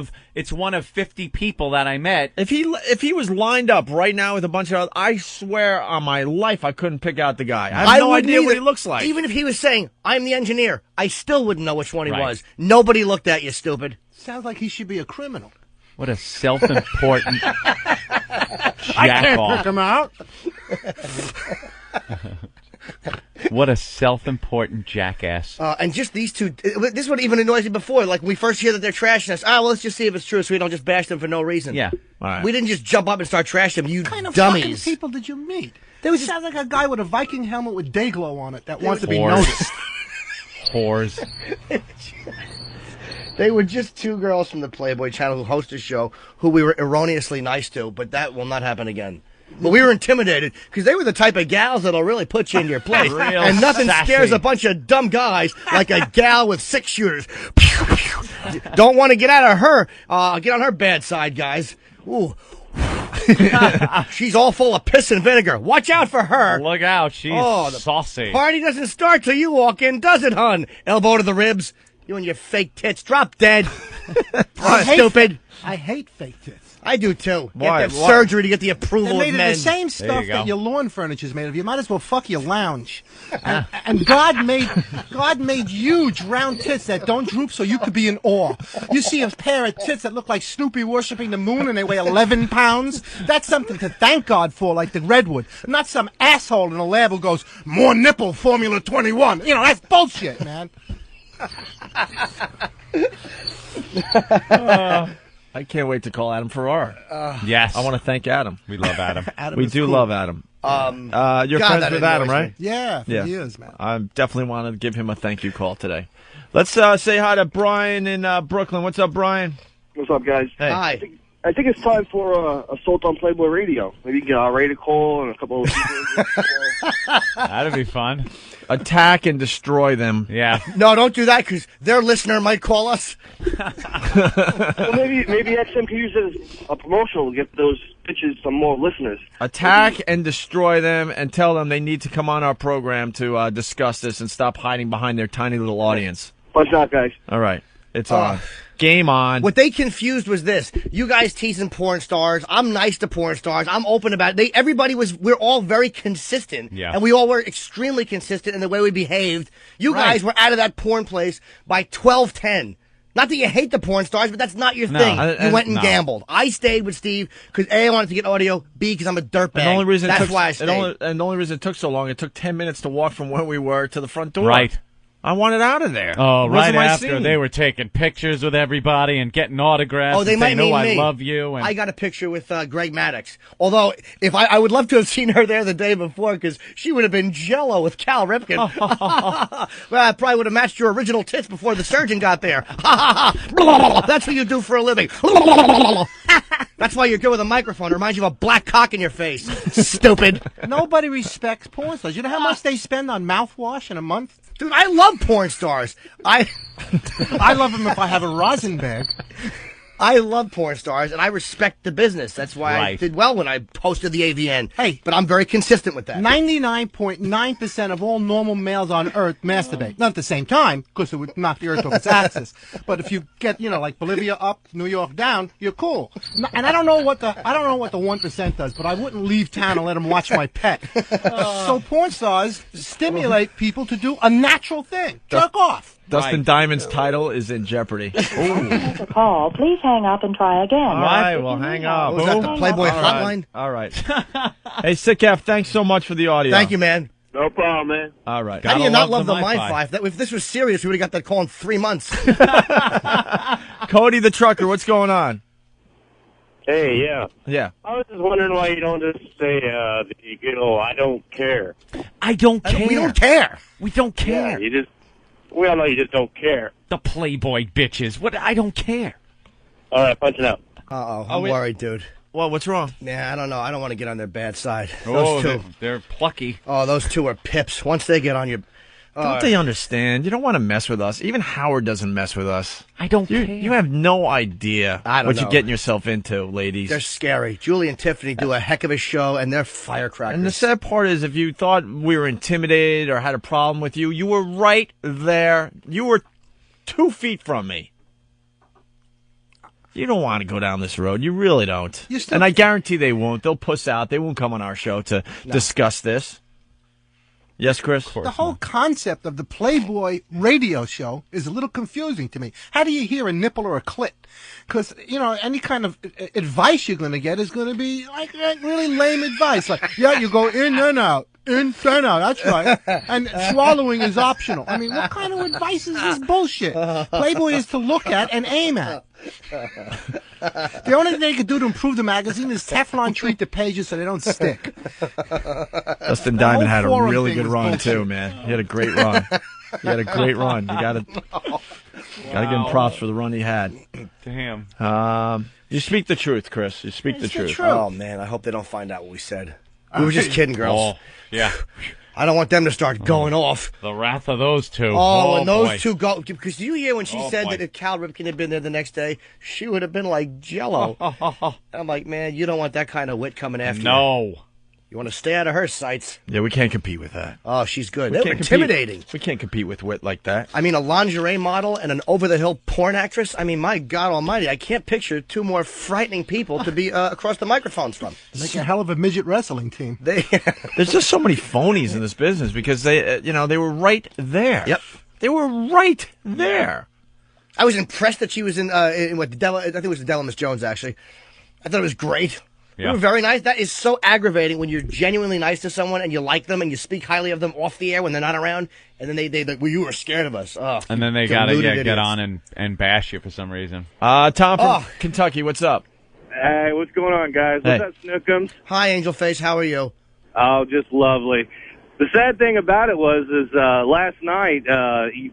of 50 people that I met. If he was lined up right now with a bunch of, I swear on my life I couldn't pick out the guy. I have no idea what he looks like. Even if he was saying I'm the engineer, I still wouldn't know which one he was. Nobody looked at you, stupid. Sounds like he should be a criminal. What a self-important I can't pick him out. What a self-important jackass. And just these two, this is what even annoys me before. Like, when we first hear that they're trashing us, well, let's just see if it's true so we don't just bash them for no reason. Yeah. All right. We didn't just jump up and start trashing them, you What kind of dummies. fucking people did you meet? There was sounds like a guy with a Viking helmet with day glow on it that wants to be noticed. Whores. They were just 2 girls from the Playboy channel who host a show who we were erroneously nice to, but that will not happen again. But we were intimidated because they were the type of gals that'll really put you in your place. And nothing scares a bunch of dumb guys like a gal with 6 shooters. Don't want to get out of her. Get on her bad side, guys. Ooh. She's all full of piss and vinegar. Watch out for her. Look out. She's saucy. Party doesn't start till you walk in, does it, hun? Elbow to the ribs. You and your fake tits. Drop dead. Stupid. I hate fake tits. I do too. Why? Get surgery to get the approval They're made of men. of the same stuff that your lawn furniture is made of. You might as well fuck your lounge. And God made huge round tits that don't droop so you could be in awe. You see a pair of tits that look like Snoopy worshiping the moon and they weigh 11 pounds. That's something to thank God for, like the redwood. Not some asshole in a lab who goes, more nipple, Formula 21. You know, that's bullshit, man. I can't wait to call Adam Ferrara. Yes. I want to thank Adam. We love Adam. Adam We is do cool. love Adam. You're God, friends that with Adam, annoys right? me. Yeah, for years, man. I definitely want to give him a thank you call today. Let's say hi to Brian in Brooklyn. What's up, Brian? What's up, guys? Hey. Hi. I think it's time for Assault on Playboy Radio. Maybe get Ray to call and a couple of people. That'd be fun. Attack and destroy them. Yeah. No, don't do that because their listener might call us. Well, maybe XM can use it as a promotional to get those bitches some more listeners. Attack and destroy them and tell them they need to come on our program to discuss this and stop hiding behind their tiny little audience. Punch out, guys. All right. It's on. Game on. What they confused was this. You guys teasing porn stars. I'm nice to porn stars. I'm open about it. We're all very consistent. Yeah. And we all were extremely consistent in the way we behaved. You guys were out of that porn place by 12:10. Not that you hate the porn stars, but that's not your thing. You went and gambled. I stayed with Steve because A, I wanted to get audio, B, because I'm a dirtbag. And the only reason why I stayed. and the only reason it took so long, it took 10 minutes to walk from where we were to the front door. Right. I wanted out of there. Oh, It right wasn't my after scene. they were taking pictures with everybody and getting autographs. Oh, they and might saying, mean "Oh, me. I love you." And I got a picture with Greg Maddox. Although, if I would love to have seen her there the day before, because she would have been jello with Cal Ripken. Well, I probably would have matched your original tits before the surgeon got there. That's what you do for a living. That's why you're good with a microphone. It reminds you of a black cock in your face. Stupid. Nobody respects porn stars. You know how much they spend on mouthwash in a month? Dude, I love porn stars. I love them if I have a rosin bag. I love porn stars, and I respect the business. That's why I Right. did well when I hosted the AVN. Hey, but I'm very consistent with that. 99.9% of all normal males on Earth masturbate. Not at the same time, because it would knock the Earth off its axis. But if you get, like Bolivia up, New York down, you're cool. And I don't know what the 1% does, but I wouldn't leave town and let them watch my pet. So porn stars stimulate people to do a natural thing. Jerk off. Dustin Diamond's title is in jeopardy. To call, please hang up and try again. All right, well, hang up. Was that the Playboy hotline? All right. Hey, Sickaf, thanks so much for the audio. Thank you, man. No problem, man. All right. How do you not love the MiFi? If this was serious, we would have got that call in 3 months. Cody the trucker, what's going on? Hey, yeah. Yeah. I was just wondering why you don't just say, I don't care. I don't care. We don't care. We don't care. Yeah, we all know you just don't care. The Playboy bitches. What? I don't care. All right, punch it out. Uh-oh, I'm worried, dude. Well, what's wrong? Yeah, I don't know. I don't want to get on their bad side. Oh, Those two. they're plucky. Oh, those two are pips. Once they get on your... Don't they understand? You don't want to mess with us. Even Howard doesn't mess with us. I don't care. You have no idea I don't what know. you're getting yourself into, ladies. They're scary. Julie and Tiffany do a heck of a show, and they're firecrackers. And the sad part is, if you thought we were intimidated or had a problem with you, you were right there. You were 2 feet from me. You don't want to go down this road. You really don't. And I guarantee they won't. They'll puss out. They won't come on our show to discuss this. Yes, Chris? The whole concept of the Playboy radio show is a little confusing to me. How do you hear a nipple or a clit? Because, any kind of advice you're going to get is going to be like really lame advice. Like, yeah, you go in and out. In and out, that's right. And swallowing is optional. I mean, what kind of advice is this bullshit? Playboy is to look at and aim at. The only thing they could do to improve the magazine is Teflon treat the pages so they don't stick. Dustin Diamond had a really good run, too, man. He had a great run. He had a great run. You got to give him props for the run he had. Damn. You speak the truth, Chris. You speak the truth. Oh, man, I hope they don't find out what we said. We were just kidding, girls. Oh, yeah. I don't want them to start going off. The wrath of those two. Oh, when those boy. two go... Because do you hear when she said boy. that if Cal Ripken had been there the next day, she would have been like jello. I'm like, man, you don't want that kind of wit coming after you. No. You want to stay out of her sights. Yeah, we can't compete with that. Oh, she's good. We They're can't intimidating. We can't compete with wit like that. I mean, a lingerie model and an over-the-hill porn actress. I mean, my God almighty, I can't picture two more frightening people to be across the microphones from. Make a hell of a midget wrestling team. There's just so many phonies in this business because they were right there. Yep. They were right there. I was impressed that she was in what, I think it was the Della Miss Jones, actually. I thought it was great. Yeah. You were very nice. That is so aggravating when you're genuinely nice to someone and you like them and you speak highly of them off the air when they're not around, and then they well, you were scared of us. Oh, And then they got to get on and bash you for some reason. Tom from Kentucky, what's up? Hey, what's going on, guys? Hey. What's up, Snookums? Hi, Angel Face. How are you? Oh, just lovely. The sad thing about it is last night,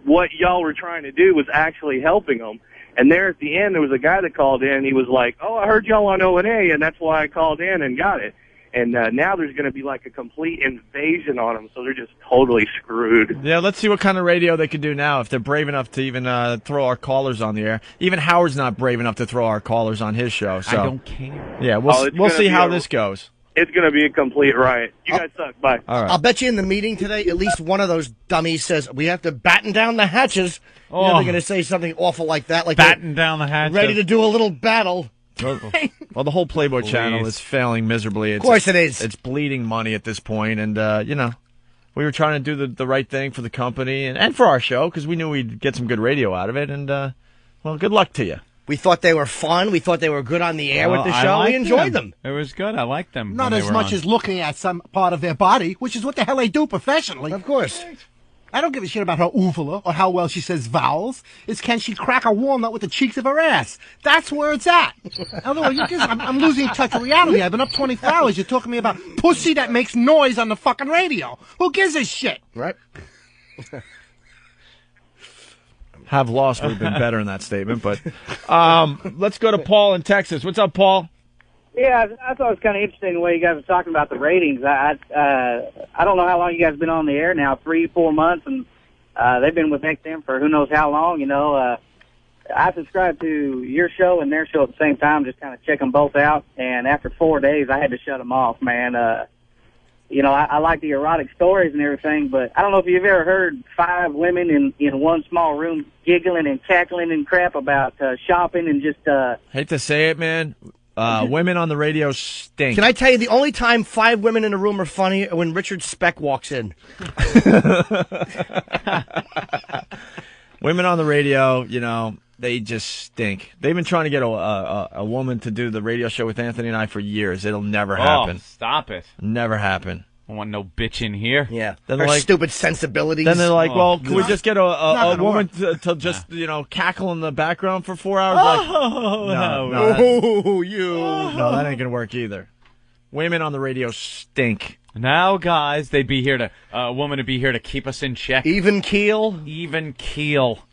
what y'all were trying to do was actually helping them. And there at the end, there was a guy that called in. He was like, oh, I heard y'all on O&A, and that's why I called in and got it. And now there's going to be like a complete invasion on them, so they're just totally screwed. Yeah, let's see what kind of radio they can do now if they're brave enough to even throw our callers on the air. Even Howard's not brave enough to throw our callers on his show. So. I don't care. Yeah, we'll see how this goes. It's going to be a complete riot. You guys suck. Bye. All right. I'll bet you in the meeting today, at least one of those dummies says, we have to batten down the hatches. You know, they're going to say something awful like that. Like batten down the hatches. Ready to do a little battle. Well, the whole Playboy channel is failing miserably. Of course it is. It's bleeding money at this point, and, we were trying to do the right thing for the company and for our show because we knew we'd get some good radio out of it, and, well, good luck to you. We thought they were fun. We thought they were good on the air with the show. We enjoyed them. It was good. I liked them. Not as much as looking at some part of their body, which is what the hell they do professionally. Of course. I don't give a shit about her uvula or how well she says vowels. It's can she crack a walnut with the cheeks of her ass? That's where it's at. Otherwise, I'm losing touch with reality. I've been up 24 hours. You're talking to me about pussy that makes noise on the fucking radio. Who gives a shit? Right. Have lost would have been better in that statement, but let's go to Paul in Texas. What's up, Paul? Yeah, I thought it was kind of interesting the way you guys were talking about the ratings. I don't know how long you guys have been on the air now, 3-4 months, and they've been with XM for who knows how long. You know, I subscribed to your show and their show at the same time, just kind of check them both out. And after 4 days, I had to shut them off, man. You know, I like the erotic stories and everything, but I don't know if you've ever heard 5 women in one small room giggling and cackling and crap about shopping and just... Hate to say it, man. Women on the radio stink. Can I tell you, the only time 5 women in a room are funny are when Richard Speck walks in. Women on the radio, you know, they just stink. They've been trying to get a woman to do the radio show with Anthony and I for years. It'll never happen. Stop it. Never happen. I want no bitch in here. Yeah. Then Her like, stupid sensibilities. Then they're like, well, can we just get a woman work. to just, you know, cackle in the background for 4 hours? Oh, No, that ain't going to work either. Women on the radio stink. Now, guys, they'd be here to, a woman would be here to keep us in check. Even keel? Even keel.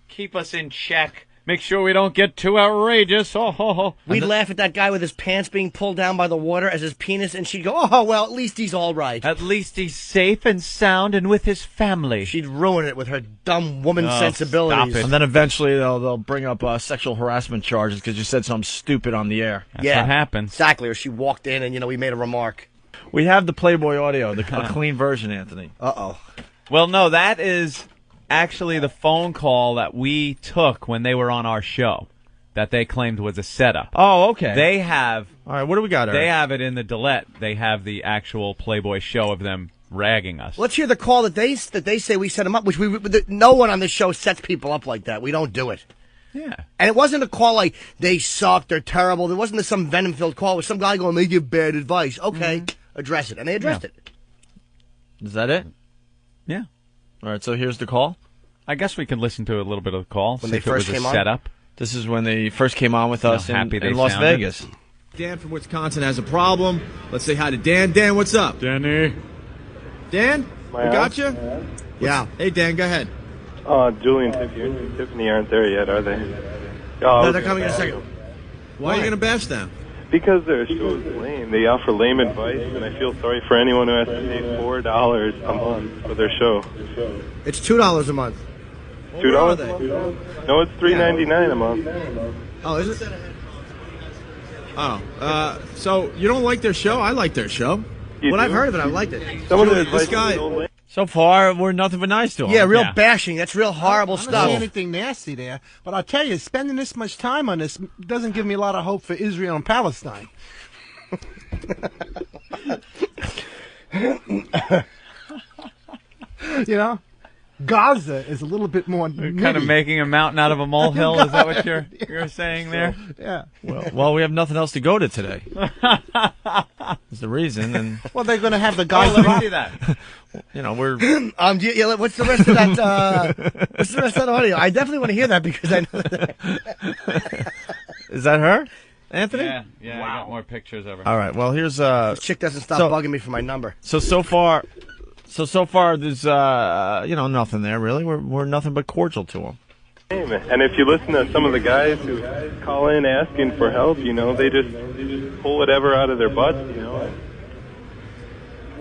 Keep us in check. Make sure we don't get too outrageous. We'd laugh at that guy with his pants being pulled down by the water as his penis, and she'd go, oh, well, at least he's all right. At least he's safe and sound and with his family. She'd ruin it with her dumb woman sensibilities. Stop it. And then eventually they'll bring up sexual harassment charges because you said something stupid on the air. That's what happens. Exactly, or she walked in and, you know, we made a remark. We have the Playboy audio, a clean version, Anthony. Uh-oh. Well, no, that is actually the phone call that we took when they were on our show that they claimed was a setup. Oh, okay. They have... All right, what do we got, Eric? They have it in the delete. They have the actual Playboy show of them ragging us. Let's hear the call that they say we set them up, which no one on this show sets people up like that. We don't do it. Yeah. And it wasn't a call like, they suck, they're terrible. There wasn't some venom-filled call with some guy going, they give bad advice. Okay, address it. And they addressed it. Is that it? Yeah. All right, so here's the call. I guess we can listen to a little bit of the call. When they first came on? Setup. This is when they first came on with us in Las Vegas. Dan from Wisconsin has a problem. Let's say hi to Dan. Dan, what's up? Danny. Dan, we got you? Yeah. Hey, Dan, go ahead. Julie and Tiffany aren't there yet, are they? No, they're coming in a second. Why are you going to bash them? Because their show is lame. They offer lame advice, and I feel sorry for anyone who has to pay $4 a month for their show. It's $2 a month. $2 a month? No, it's $3.99 a month. Oh, is it? Oh, so you don't like their show? I like their show. When I've heard of it, I liked it. Some of their This advice guy, is so lame. so far, we're nothing but nice to him. Yeah, real bashing. That's real horrible I don't stuff. see anything nasty there. But I'll tell you, spending this much time on this doesn't give me a lot of hope for Israel and Palestine. You know? Gaza is a little bit more Kind of making a mountain out of a molehill. Is that what you're saying there? Yeah. Well, we have nothing else to go to today. That's the reason. And well, they're going to have the guys. Let me see that. you know, we're. What's the rest of that? What's the rest of that audio? I definitely want to hear that because I know that. Is that her, Anthony? Yeah. Wow. I got more pictures of her. All right. Well, here's This chick doesn't stop bugging me for my number. So far, there's nothing there really. We're nothing but cordial to them. And if you listen to some of the guys who call in asking for help, you know, they just pull whatever out of their butts, you know.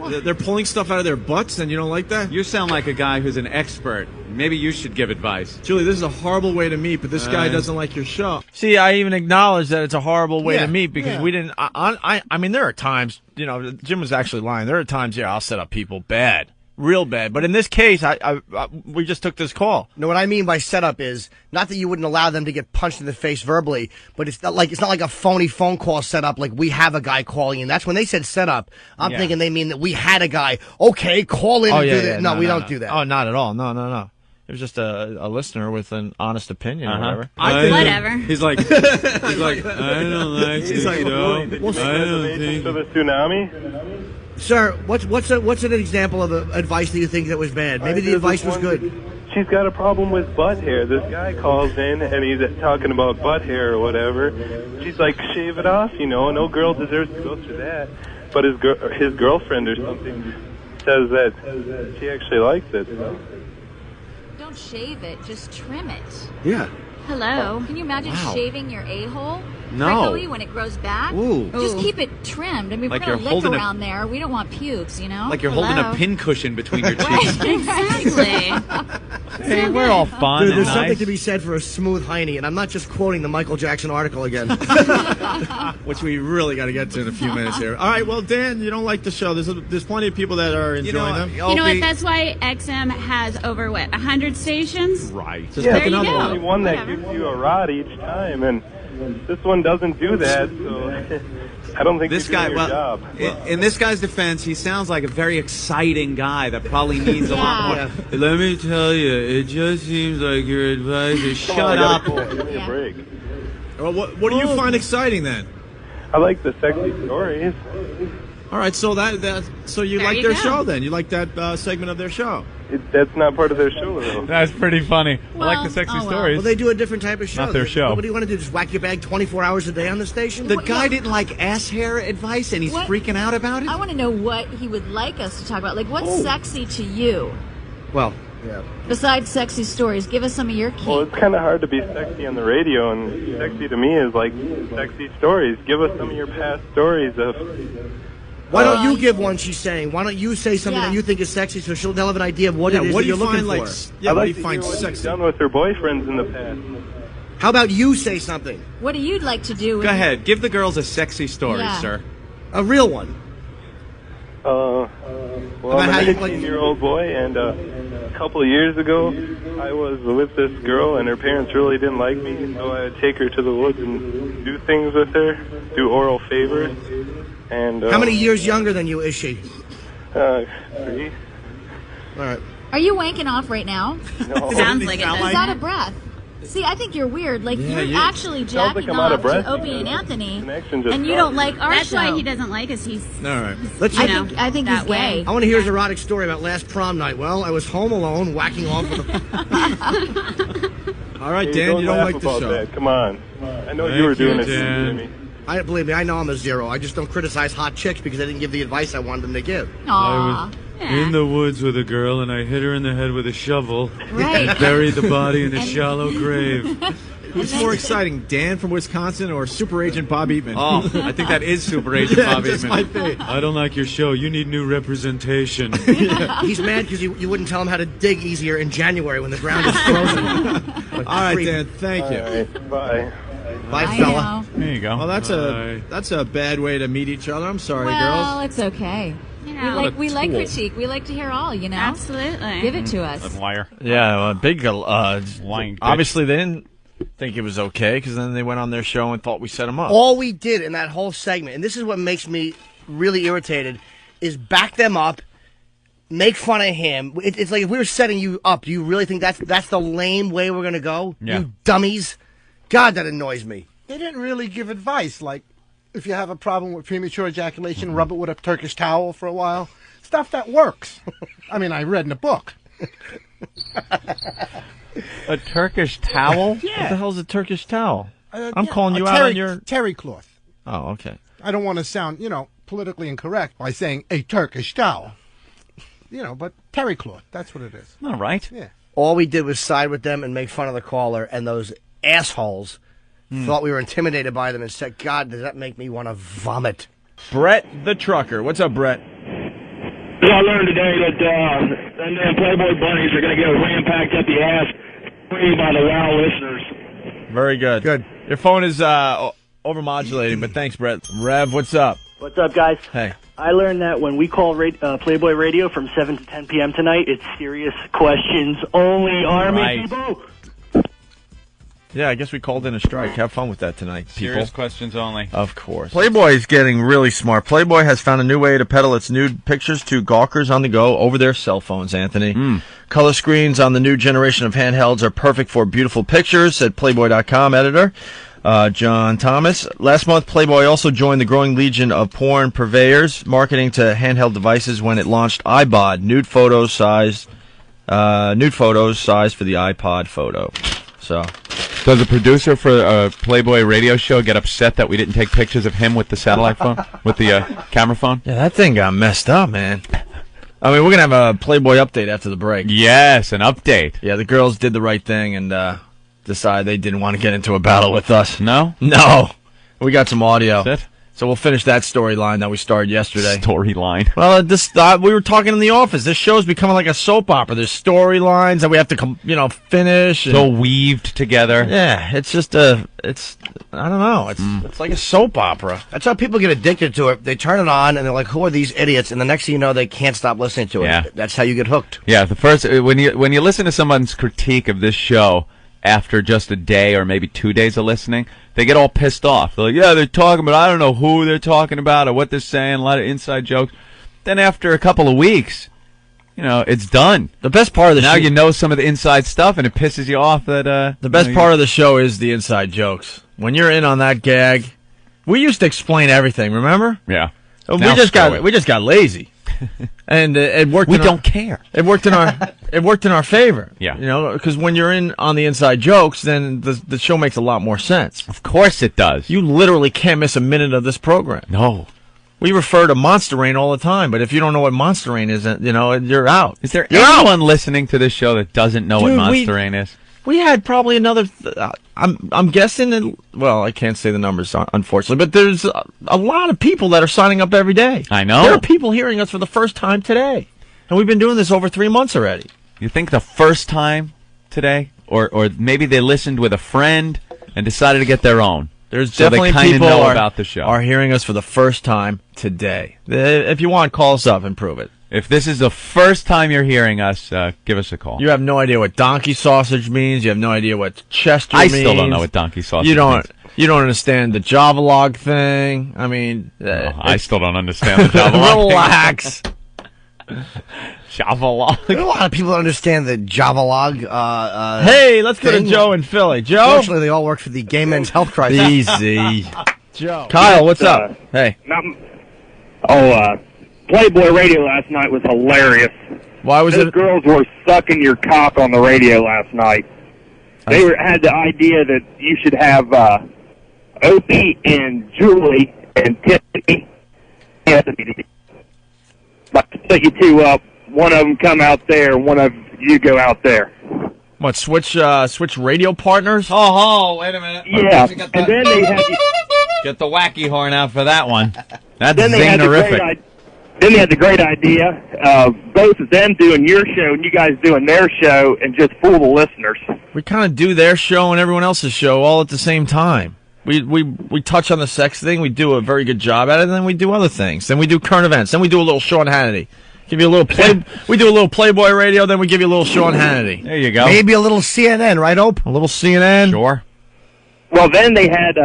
They're pulling stuff out of their butts, and you don't like that? You sound like a guy who's an expert. Maybe you should give advice. Julie, this is a horrible way to meet, but this guy doesn't like your show. See, I even acknowledge that it's a horrible way to meet because we didn't. I mean, there are times, you know, Jim was actually lying. There are times, I'll set up people bad. Real bad. But in this case, we just took this call. No, what I mean by setup is not that you wouldn't allow them to get punched in the face verbally, but it's not like a phony phone call setup like we have a guy calling in. That's when they said setup. I'm thinking they mean that we had a guy. Okay, call in and do that. No, we don't do that. Oh, not at all. No. It was just a listener with an honest opinion or whatever. Whatever. He's like, I don't like He's like, I don't for the tsunami? Sir, what's an example of advice that you think that was bad? Maybe the advice was good. She's got a problem with butt hair. This guy calls in and he's talking about butt hair or whatever. She's like, shave it off, you know. No girl deserves to go through that. But his girlfriend or something says that she actually likes it. So. Don't shave it, just trim it. Yeah. Hello. Can you imagine shaving your a-hole? No. Prickly when it grows back? Ooh. Just keep it trimmed. I mean, Like we're going you're to lick holding around there. We don't want pubes, you know? Like you're holding a pincushion between your cheeks. Right, exactly. Hey, we're all fun Dude, and there's nice. something to be said for a smooth hiney, and I'm not just quoting the Michael Jackson article again. Which we really got to get to in a few minutes here. All right, well, Dan, you don't like the show. There's plenty of people that are enjoying them. You know what? That's why XM has over, 100 stations? Right. Yeah, there you there's go. only one that gives you a rod each time, and this one doesn't do that, so I don't think This you're guy, doing your job. in this guy's defense, he sounds like a very exciting guy that probably needs a lot more. Let me tell you, it just seems like your advice is shut up. Give me a break. Well, what do you find exciting then? I like the sexy stories. All right, so so you There like you their go. show then? You like that segment of their show? That's not part of their show, though. That's pretty funny. I like the sexy stories. Well, they do a different type of show. Not their show. What do you want to do? Just whack your bag 24 hours a day on the station? The guy didn't like ass hair advice, and he's freaking out about it? I want to know what he would like us to talk about. Like, what's sexy to you? Well, yeah. Besides sexy stories, give us some of your key. Well, it's kind of hard to be sexy on the radio, and sexy to me is like sexy stories. Give us some of your past stories of... Why don't you give one, she's saying? Why don't you say something that you think is sexy so they'll have an idea of what it is what that do you're you looking find for? Yeah, I'd what do like you to find hear what sexy? she's done with her boyfriends in the past. How about you say something? What do you like to do? Go ahead. Give the girls a sexy story, Yeah. sir. A real one. Well, I'm an 18-year-old boy, and a couple of years ago, I was with this girl, and her parents really didn't like me, so I'd take her to the woods and do things with her, do oral favors. And How many years younger than you is she? 3. All right. Are you wanking off right now? No. Sounds like it. He's out of breath. See, I think you're weird. Like, Yeah, you're actually sounds like jacking I'm out of off breath. to Opie and Anthony, Connection just and you dropped. don't like our That's show. why he doesn't like us. He's All right. Let's I think he's gay. I want to hear his erotic story about last prom night. Well, I was home alone, whacking off with a... All right, Hey, Dan, you don't laugh like the about show. that. Come on. I know Thank you were doing you, it, Dan. Jimmy. Believe me, I know I'm a 0. I just don't criticize hot chicks because I didn't give the advice I wanted them to give. Aw. In the woods with a girl, and I hit her in the head with a shovel Right. and buried the body in a shallow grave. Who's more exciting, Dan from Wisconsin or Super Agent Bob Eatman? Oh, I think that is Super Agent Yeah, Bob just Eatman. might be. I don't like your show. You need new representation. He's mad because you wouldn't tell him how to dig easier in January when the ground is frozen. All right, Dan, thank you. All right, bye. Bye, I fella. know. There you go. Well, that's a bad way to meet each other. I'm sorry, Well, girls. it's okay. you know. We like tool. critique. We like to hear all, you know? Absolutely. Give it to us. Liar. Yeah, big. Lying bitch. Obviously, they didn't think it was okay because then they went on their show and thought we set them up. All we did in that whole segment, and this is what makes me really irritated, is back them up, make fun of him. It's like if we were setting you up, do you really think that's the lame way we're going to go? Yeah. You dummies. God, that annoys me. They didn't really give advice, like if you have a problem with premature ejaculation, rub it with a Turkish towel for a while. Stuff that works. I mean, I read in a book. A Turkish towel? What the hell's a Turkish towel? I'm Yeah, calling you a out terry, on your... terry cloth. Oh, okay. I don't want to sound, politically incorrect by saying a Turkish towel. But terry cloth, that's what it is. All right. Yeah. All we did was side with them and make fun of the caller, and those assholes thought we were intimidated by them and said, God, does that make me want to vomit? Brett the trucker. What's up, Brett? I learned today that them damn Playboy bunnies are going to get rampacked up the ass free by the WOW listeners. Very good. Good. Your phone is overmodulating, but thanks, Brett. Rev, what's up? What's up, guys? Hey. I learned that when we call Playboy Radio from 7 to 10 p.m. tonight, it's serious questions only, Army Right. people. Yeah, I guess we called in a strike. Have fun with that tonight, people. Serious questions only. Of course. Playboy is getting really smart. Playboy has found a new way to peddle its nude pictures to gawkers on the go over their cell phones, Anthony. Color screens on the new generation of handhelds are perfect for beautiful pictures, said Playboy.com editor. John Thomas. Last month, Playboy also joined the growing legion of porn purveyors, marketing to handheld devices when it launched iBod, nude photos size for the iPod photo. So, does the producer for a Playboy radio show get upset that we didn't take pictures of him with the satellite phone, with the camera phone? Yeah, that thing got messed up, man. I mean, we're going to have a Playboy update after the break. Yes, an update. Yeah, the girls did the right thing and decided they didn't want to get into a battle with us. No? No. We got some audio. That's it? So we'll finish that storyline that we started yesterday. Storyline. Well, we were talking in the office. This show's becoming like a soap opera. There's storylines that we have to, finish. It's all weaved together. Yeah, it's just I don't know. It's like a soap opera. That's how people get addicted to it. They turn it on and they're like, "Who are these idiots?" And the next thing you know, they can't stop listening to it. Yeah. That's how you get hooked. Yeah, the first when you listen to someone's critique of this show after just a day or maybe 2 days of listening, they get all pissed off. They're like, yeah, they're talking, but I don't know who they're talking about or what they're saying, a lot of inside jokes. Then after a couple of weeks, it's done. The best part of the now show, you know some of the inside stuff, and it pisses you off that the best part of the show is the inside jokes. When you're in on that gag, we used to explain everything, remember? Yeah. We just got lazy. And it worked. We don't care. It worked in our favor. Yeah. Because when you're in on the inside jokes, then the show makes a lot more sense. Of course it does. You literally can't miss a minute of this program. No. We refer to Monster Rain all the time, but if you don't know what Monster Rain is, you're out. Is there anyone listening to this show that doesn't know what Monster Rain is? We had probably another. I'm guessing. Well, I can't say the numbers, unfortunately, but there's a lot of people that are signing up every day. I know. There are people hearing us for the first time today, and we've been doing this over 3 months already. You think the first time today, or maybe they listened with a friend and decided to get their own. There's so definitely they people know about the show. Are hearing us for the first time today. If you want, call us up and prove it. If this is the first time you're hearing us, give us a call. You have no idea what donkey sausage means. You have no idea what Chester means. I still don't know what donkey sausage means. You don't understand the Javalog thing. I mean... I still don't understand the Javalog Relax. Javalog. There are a lot of people that understand the Javalog. Hey, let's go to Joe in Philly. Joe? Fortunately, they all work for the Gay Men's Health Crisis. Easy. Joe. Kyle, what's up? Hey. Playboy Radio last night was hilarious. Why was Those girls were sucking your cock on the radio last night. They had the idea that you should have Opie and Julie and Tiffany Anthony. Like to set you two up. One of them come out there, one of you go out there. What, switch radio partners? Oh, wait a minute. Yeah, and then they had... Get the wacky horn out for that one. That's then they had zing-terrific. Then they had the great idea of both of them doing your show and you guys doing their show and just fool the listeners. We kind of do their show and everyone else's show all at the same time. We touch on the sex thing. We do a very good job at it, and then we do other things. Then we do current events. Then we do a little Sean Hannity. Give you a little we do a little Playboy Radio. Then we give you a little Sean Hannity. There you go. Maybe a little CNN, right, Ope? A little CNN. Sure. Well, then they had...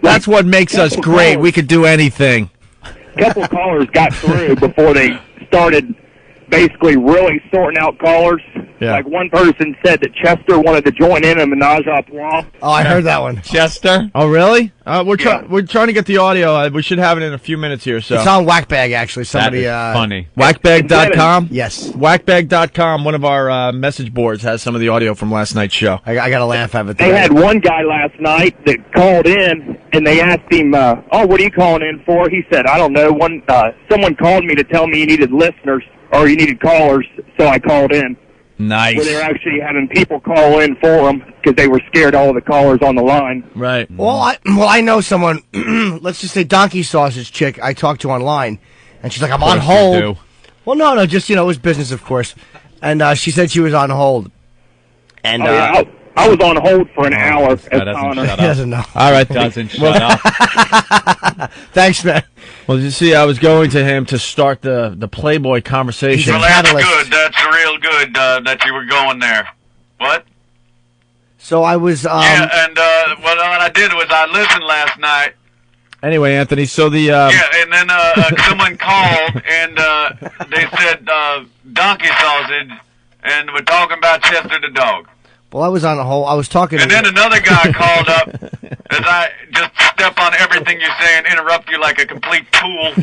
That's what makes us great. We could do anything. A couple callers got through before they started basically really sorting out callers. Yeah. Like one person said that Chester wanted to join in a menage a trois. Oh, I heard that one. Chester? Oh, really? We're trying to get the audio. We should have it in a few minutes here. So it's on Whackbag, actually. Somebody that is funny. Whackbag.com? Yes. Whackbag.com, one of our message boards, has some of the audio from last night's show. I got to laugh at it. They had one guy last night that called in, and they asked him, what are you calling in for? He said, I don't know. Someone called me to tell me you needed listeners, or you needed callers, so I called in. Nice. Where they were actually having people call in for them because they were scared all of the callers on the line. Right. Well, I know someone, let's just say Donkey Sausage chick I talked to online, and she's like, I'm on hold. Well, no, just, it was business, of course. And she said she was on hold. And I was on hold for an hour. That doesn't shut up. He doesn't know. All right. Doesn't shut up. Thanks, man. Well, you see, I was going to him to start the Playboy conversation. Well, that's good. That's real good that you were going there. What? So I was... yeah, and what I did was I listened last night. Anyway, Anthony, so the... Yeah, and then someone called, and they said donkey sausage, and we're talking about Chester the dog. Well, I was on hold. I was talking... And then another guy called up, as I just step on everything you say and interrupt you like a complete tool.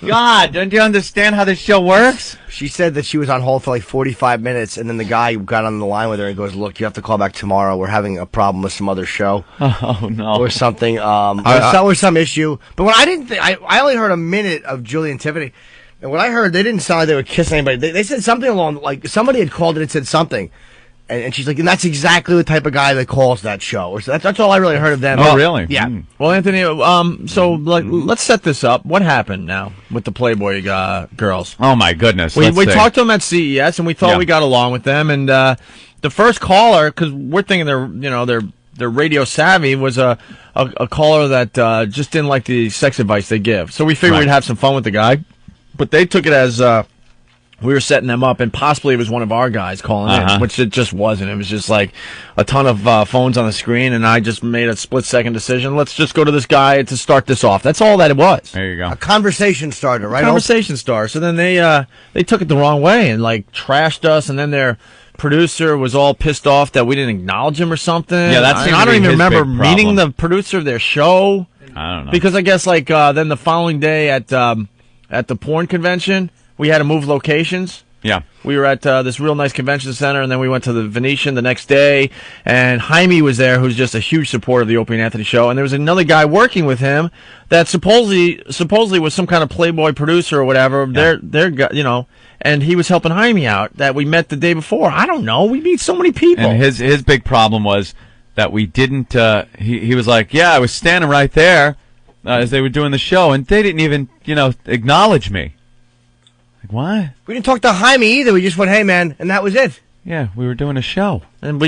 God, don't you understand how this show works? She said that she was on hold for like 45 minutes, and then the guy got on the line with her and goes, "Look, you have to call back tomorrow. We're having a problem with some other show." Oh, no. Or something. Or some issue. But when I only heard a minute of Julie and Tiffany. And what I heard, they didn't sound like they would kiss anybody. They said something along, like, somebody had called it and said something. And she's like, and that's exactly the type of guy that calls that show. Or so that's all I really heard of them. Oh, really? Yeah. Well, Anthony, so let's set this up. What happened now with the Playboy girls? Oh my goodness! We talked to them at CES, and we thought we got along with them. And the first caller, because we're thinking they're radio savvy, was a caller that just didn't like the sex advice they give. So we figured we'd have some fun with the guy, but they took it as we were setting them up, and possibly it was one of our guys calling in, which it just wasn't. It was just like a ton of phones on the screen, and I just made a split-second decision. Let's just go to this guy to start this off. That's all that it was. There you go. A conversation starter, right? Conversation starter. So then they took it the wrong way and like trashed us, and then their producer was all pissed off that we didn't acknowledge him or something. Yeah, I don't even remember meeting the producer of their show. I don't know. Because I guess like then the following day at the porn convention, we had to move locations. Yeah. We were at this real nice convention center, and then we went to the Venetian the next day, and Jaime was there, who's just a huge supporter of the Opie Anthony Show, and there was another guy working with him that supposedly was some kind of Playboy producer or whatever. Yeah. They're and he was helping Jaime out that we met the day before. I don't know. We meet so many people. And his big problem was that we didn't. He was like, yeah, I was standing right there as they were doing the show, and they didn't even acknowledge me. Like, what? We didn't talk to Jaime either. We just went, "Hey, man," and that was it. Yeah, we were doing a show. And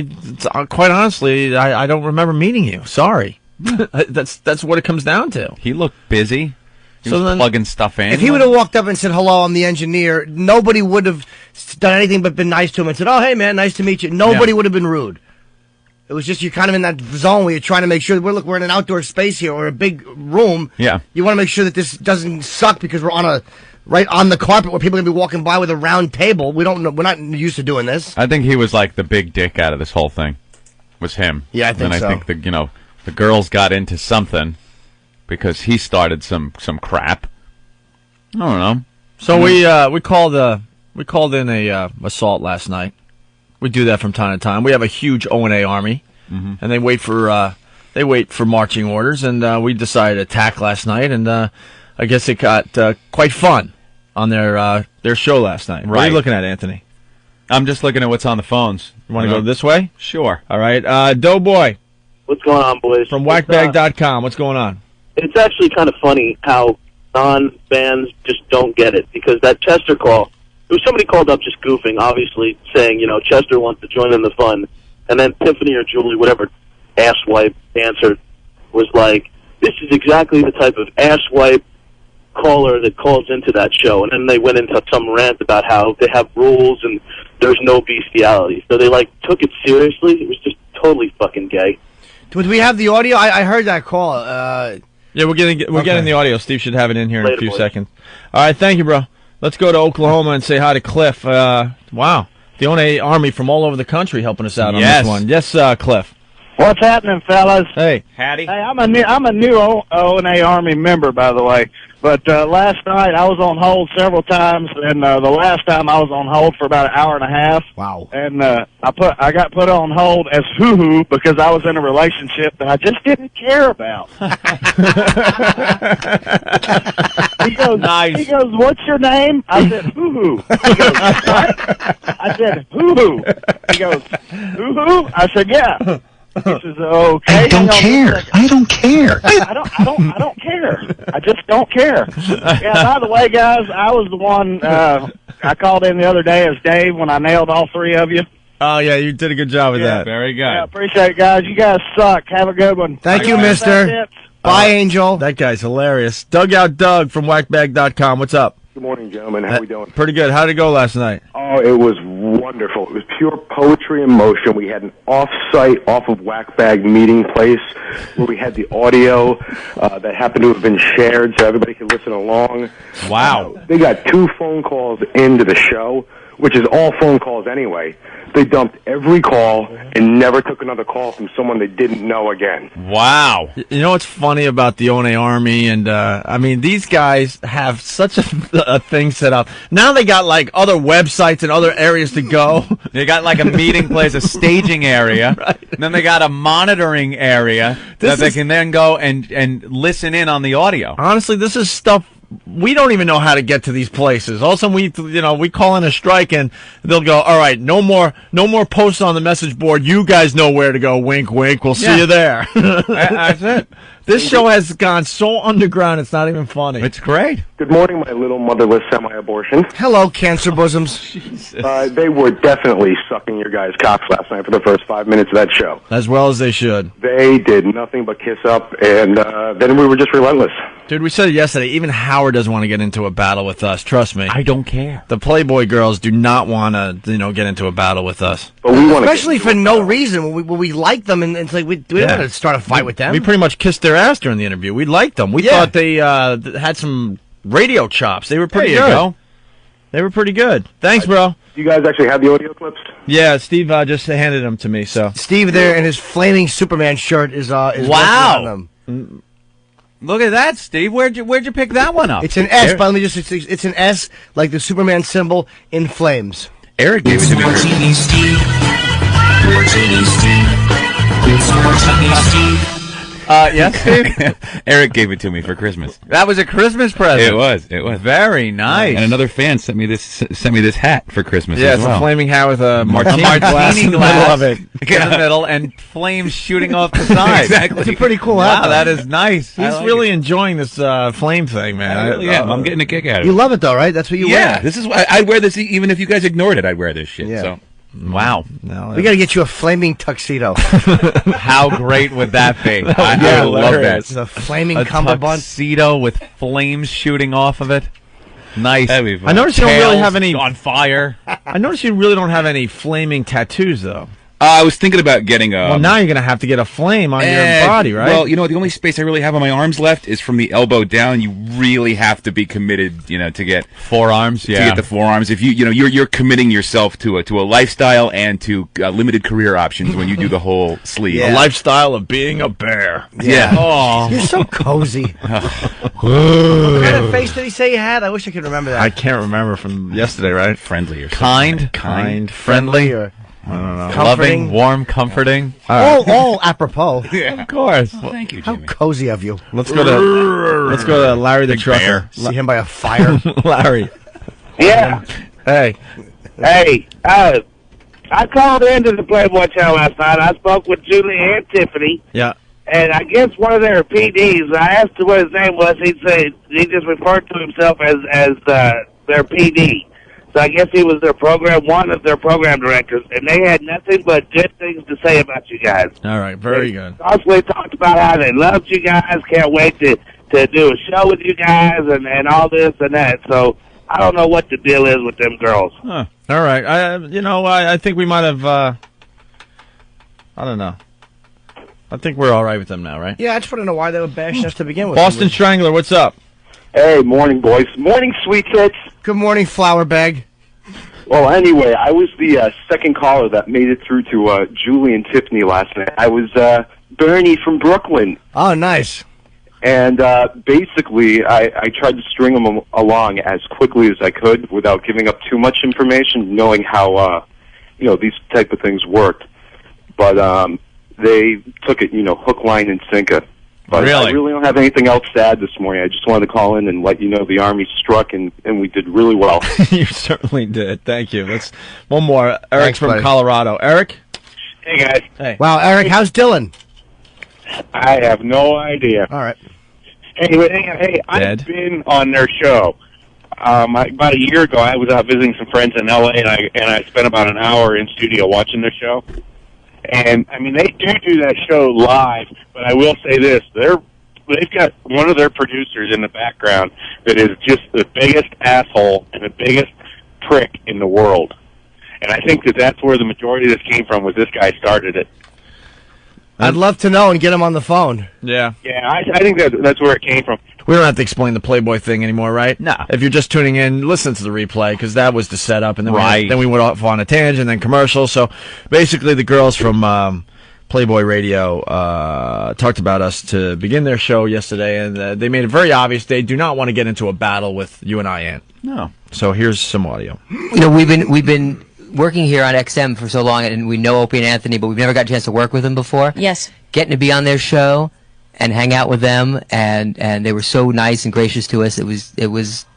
quite honestly, I don't remember meeting you. Sorry. That's what it comes down to. He looked busy. He was plugging stuff in. If he would have walked up and said, "Hello, I'm the engineer," nobody would have done anything but been nice to him and said, "Oh, hey, man, nice to meet you." Nobody would have been rude. It was just you're kind of in that zone where you're trying to make sure that we're in an outdoor space here or a big room. Yeah. You want to make sure that this doesn't suck because we're right on the carpet where people are going to be walking by with a round table. We're not used to doing this. I think he was like the big dick out of this whole thing. Was him. Yeah, I think so. And I think the girls got into something because he started some crap. I don't know. So we called in a assault last night. We do that from time to time. We have a huge O&A army, and they wait for marching orders. And we decided to attack last night, and I guess it got quite fun on their show last night. Right. What are you looking at, Anthony? I'm just looking at what's on the phones. You want to go this way? Sure. All right. Doughboy. What's going on, boys? From whackbag.com. What's going on? It's actually kind of funny how non-fans just don't get it, because that Chester call, there was somebody called up just goofing, obviously saying, Chester wants to join in the fun, and then Tiffany or Julie, whatever asswipe answered, was like, this is exactly the type of asswipe caller that calls into that show. And then they went into some rant about how they have rules and there's no bestiality. So they took it seriously. It was just totally fucking gay. Do we have the audio? I heard that call. Yeah, we're getting the audio. Steve should have it in here in a few seconds. All right, thank you, bro. Let's go to Oklahoma and say hi to Cliff. Wow, the O&A Army from all over the country helping us out on this one. Yes, Cliff. What's happening, fellas? Hey, Hattie. Hey, I'm a new O&A Army member, by the way. But last night I was on hold several times, and the last time I was on hold for about an hour and a half. Wow. And I got put on hold as hoo-hoo because I was in a relationship that I just didn't care about. He goes, nice. He goes, "What's your name?" I said, "Hoo-hoo." He goes, "What?" I said, "Hoo-hoo." He goes, "Hoo-hoo?" I said, "Yeah." He says, "Okay." I don't care. I don't care. I don't care. I just don't care. Yeah, by the way, guys, I was the one, I called in the other day as Dave when I nailed all three of you. Oh, yeah, you did a good job with that. Very good. Yeah, appreciate it, guys. You guys suck. Have a good one. Thank you, mister. Bye, Angel. That guy's hilarious. Dugout Doug from whackbag.com. What's up? Good morning, gentlemen. How we doing? Pretty good. How'd it go last night? Oh, it was wonderful. It was pure poetry in motion. We had an off-site, off-of-Whackbag meeting place where we had the audio that happened to have been shared so everybody could listen along. Wow. They got 2 phone calls into the show which is all phone calls anyway. They dumped every call and never took another call from someone they didn't know again. Wow. You know what's funny about the One Army? And, I mean, these guys have such a thing set up. Now they got, like, other websites and other areas to go. They got, like, a meeting place, a staging area. Right. And then they got a monitoring area that they can then go and listen in on the audio. Honestly, this is stuff we don't even know how to get to these places. All of a sudden, we call in a strike and they'll go, all right, no more posts on the message board. You guys know where to go. Wink, wink. We'll see you there. That's it. This show has gone so underground, it's not even funny. It's great. Good morning, my little motherless semi-abortion. Hello, cancer bosoms. They were definitely sucking your guys' cocks last night for the first 5 minutes of that show. As well as they should. They did nothing but kiss up, and then we were just relentless. Dude, we said it yesterday, even Howard doesn't want to get into a battle with us. Trust me. I don't care. The Playboy girls do not want to, get into a battle with us. But we want especially for no reason. When we like them, and it's like we don't want to start a fight with them. We pretty much kissed their ass during the interview. We liked them. We thought they had some radio chops. They were pretty good. They were pretty good. Thanks, bro. You guys actually have the audio clips? Yeah, Steve just handed them to me. So Steve there in his flaming Superman shirt is wow. On them. Look at that, Steve. Where'd you pick that one up? It's an S, but let me just it's an S like the Superman symbol in flames. Eric gave it to me. Martini Steve. Martini Steve. Yes, Steve? Eric gave it to me for Christmas. That was a Christmas present. It was. Very nice. And another fan sent me this hat for Christmas. Yeah, as well. It's a flaming hat with a martini glass in the middle of it. In the middle and flames shooting off the side. Exactly. It's a pretty cool hat. Wow, that is nice. He's really enjoying this flame thing, man. I really am. I'm getting a kick out of it. You love it though, right? That's what you wear. Yeah, this is why I'd wear this even if you guys ignored it. I'd wear this shit. Yeah. So. Wow. No, we got to get you a flaming tuxedo. How great would that be? I would love that. The flaming cummerbund. Tuxedo with flames shooting off of it. Nice. That'd be fun. I noticed you don't really have any on fire. I noticed you really don't have any flaming tattoos, though. I was thinking about getting a... Well, now you're going to have to get a flame on your body, right? Well, the only space I really have on my arms left is from the elbow down. You really have to be committed, to get... Forearms, yeah. To get the forearms. If you're committing yourself to a lifestyle and to limited career options when you do the whole sleeve. Yeah. A lifestyle of being a bear. Yeah. Oh. You're so cozy. What kind of face did he say he had? I wish I could remember that. I can't remember from yesterday, right? Friendly or something. Kind, friendly, or... I don't know. Loving, warm, comforting. All apropos. Yeah. Of course. Well, thank you, Jimmy. How cozy of you. Let's go to Larry the Trucker. See him by a fire. Larry. Yeah. Hey. Hey. I called into the Playboy channel last night. I spoke with Julie and Tiffany. Yeah. And I guess one of their PDs, I asked him what his name was. He said he just referred to himself as their PD. So I guess he was one of their program directors, and they had nothing but good things to say about you guys. All right, very good. Constantly talked about how they loved you guys, can't wait to do a show with you guys, and all this and that. So I don't know what the deal is with them girls. Huh. All right, I think we might have. I don't know. I think we're all right with them now, right? Yeah, I just want to know why they were bashing us to begin with. Boston Strangler, what's up? Hey, morning, boys. Morning, sweet tits. Good morning, flower bag. Well, anyway, I was the second caller that made it through to Julie and Tiffany last night. I was Bernie from Brooklyn. Oh, nice. And basically, I tried to string them along as quickly as I could without giving up too much information, knowing how, these type of things worked. But they took it, hook, line, and sinker. But really? I really don't have anything else to add this morning. I just wanted to call in and let you know the Army struck, and we did really well. You certainly did. Thank you. Let's one more. Eric's Thanks, from buddy. Colorado. Eric? Hey, guys. Hey. Wow, Eric, how's Dylan? I have no idea. All right. Hey, I've been on their show. About a year ago, I was out visiting some friends in L.A., and I spent about an hour in studio watching their show. And, they do that show live, but I will say this, they've got one of their producers in the background that is just the biggest asshole and the biggest prick in the world. And I think that's where the majority of this came from, was this guy started it. I'd love to know and get him on the phone. Yeah. Yeah, I think that's where it came from. We don't have to explain the Playboy thing anymore, right? No. If you're just tuning in, listen to the replay, because that was the setup, and then Right. we went off on a tangent, then commercial. So basically, the girls from Playboy Radio talked about us to begin their show yesterday, and they made it very obvious they do not want to get into a battle with you and I, Ant. No. So here's some audio. You know, we've been working here on XM for so long, and we know Opie and Anthony, but we've never got a chance to work with them before. Yes. Getting to be on their show and hang out with them, and they were so nice and gracious to us. It was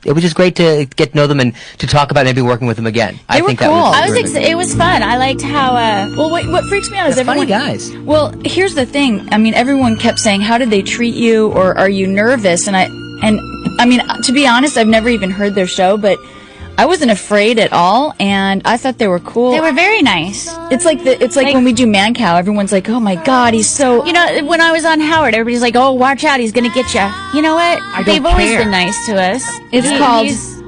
just great to get to know them and to talk about maybe working with them again. They were think cool. that was It was fun. I liked how. Well, what freaks me out is They're everyone. funny guys. Well, here's the thing. I mean, everyone kept saying, "How did they treat you?" or "Are you nervous?" And I mean, to be honest, I've never even heard their show, but I wasn't afraid at all, and I thought they were cool. They were very nice. It's like when we do Man Cow, everyone's like, "Oh my God, he's so." You know, when I was on Howard, everybody's like, "Oh, watch out, he's gonna get you." You know what? They've always been nice to us.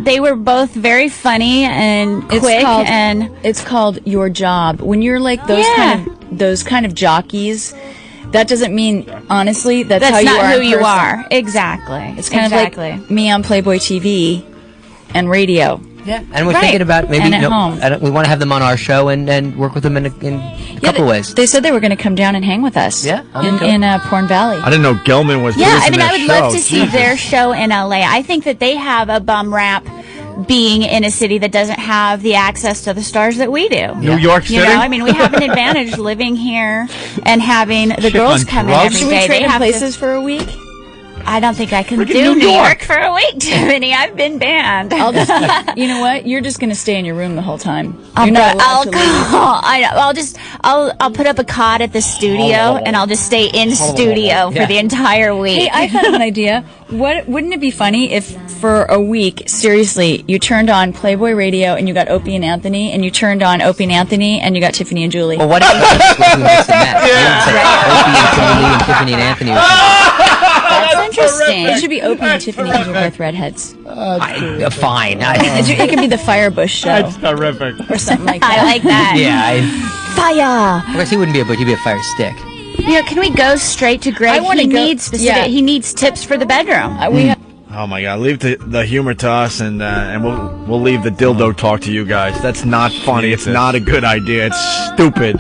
They were both very funny and quick, and it's called your job. When you're like those kind of jockeys, that doesn't mean honestly that's how you not are. who in you person. are. Exactly. It's kind of like me on Playboy TV and radio. Yeah, and we're thinking about maybe and at home. we want to have them on our show and work with them in a couple ways. They said they were going to come down and hang with us. Yeah, in Porn Valley. I didn't know Gelman was. Yeah, I mean, producing I would that love show. to see their show in LA. I think that they have a bum rap being in a city that doesn't have the access to the stars that we do. New York City? You know, I mean, we have an advantage living here and having the Chip girls on come in drugs? every Should we day. trade They in have places for a week? I don't think I can Freaking do New New York. York for a week, Tiffany. I've been banned. I'll just, you know what? You're just going to stay in your room the whole time. I'll You're not allowed to I'll put up a cot at the studio and I'll just stay in studio for the entire week. Hey, I thought of an idea. Wouldn't it be funny if for a week, seriously, you turned on Playboy Radio and you got Opie and Anthony, and you turned on Opie and Anthony and you got Tiffany and Julie? Well, what if we mix and match? Opie and Julie and Tiffany and Anthony. That's interesting. It should be Opie and Tiffany because we're both redheads. Fine. It could be the Firebush show. That's terrific. Or something like that. I like that. Yeah. Fire. Of course, he wouldn't be a butch. He'd be a fire stick. You know, can we go straight to Greg? I wanna He go- needs specific. yeah. He needs tips for the bedroom. Oh my God! Leave the humor to us, and we'll leave the dildo talk to you guys. That's not funny. Jesus. It's not a good idea. It's stupid.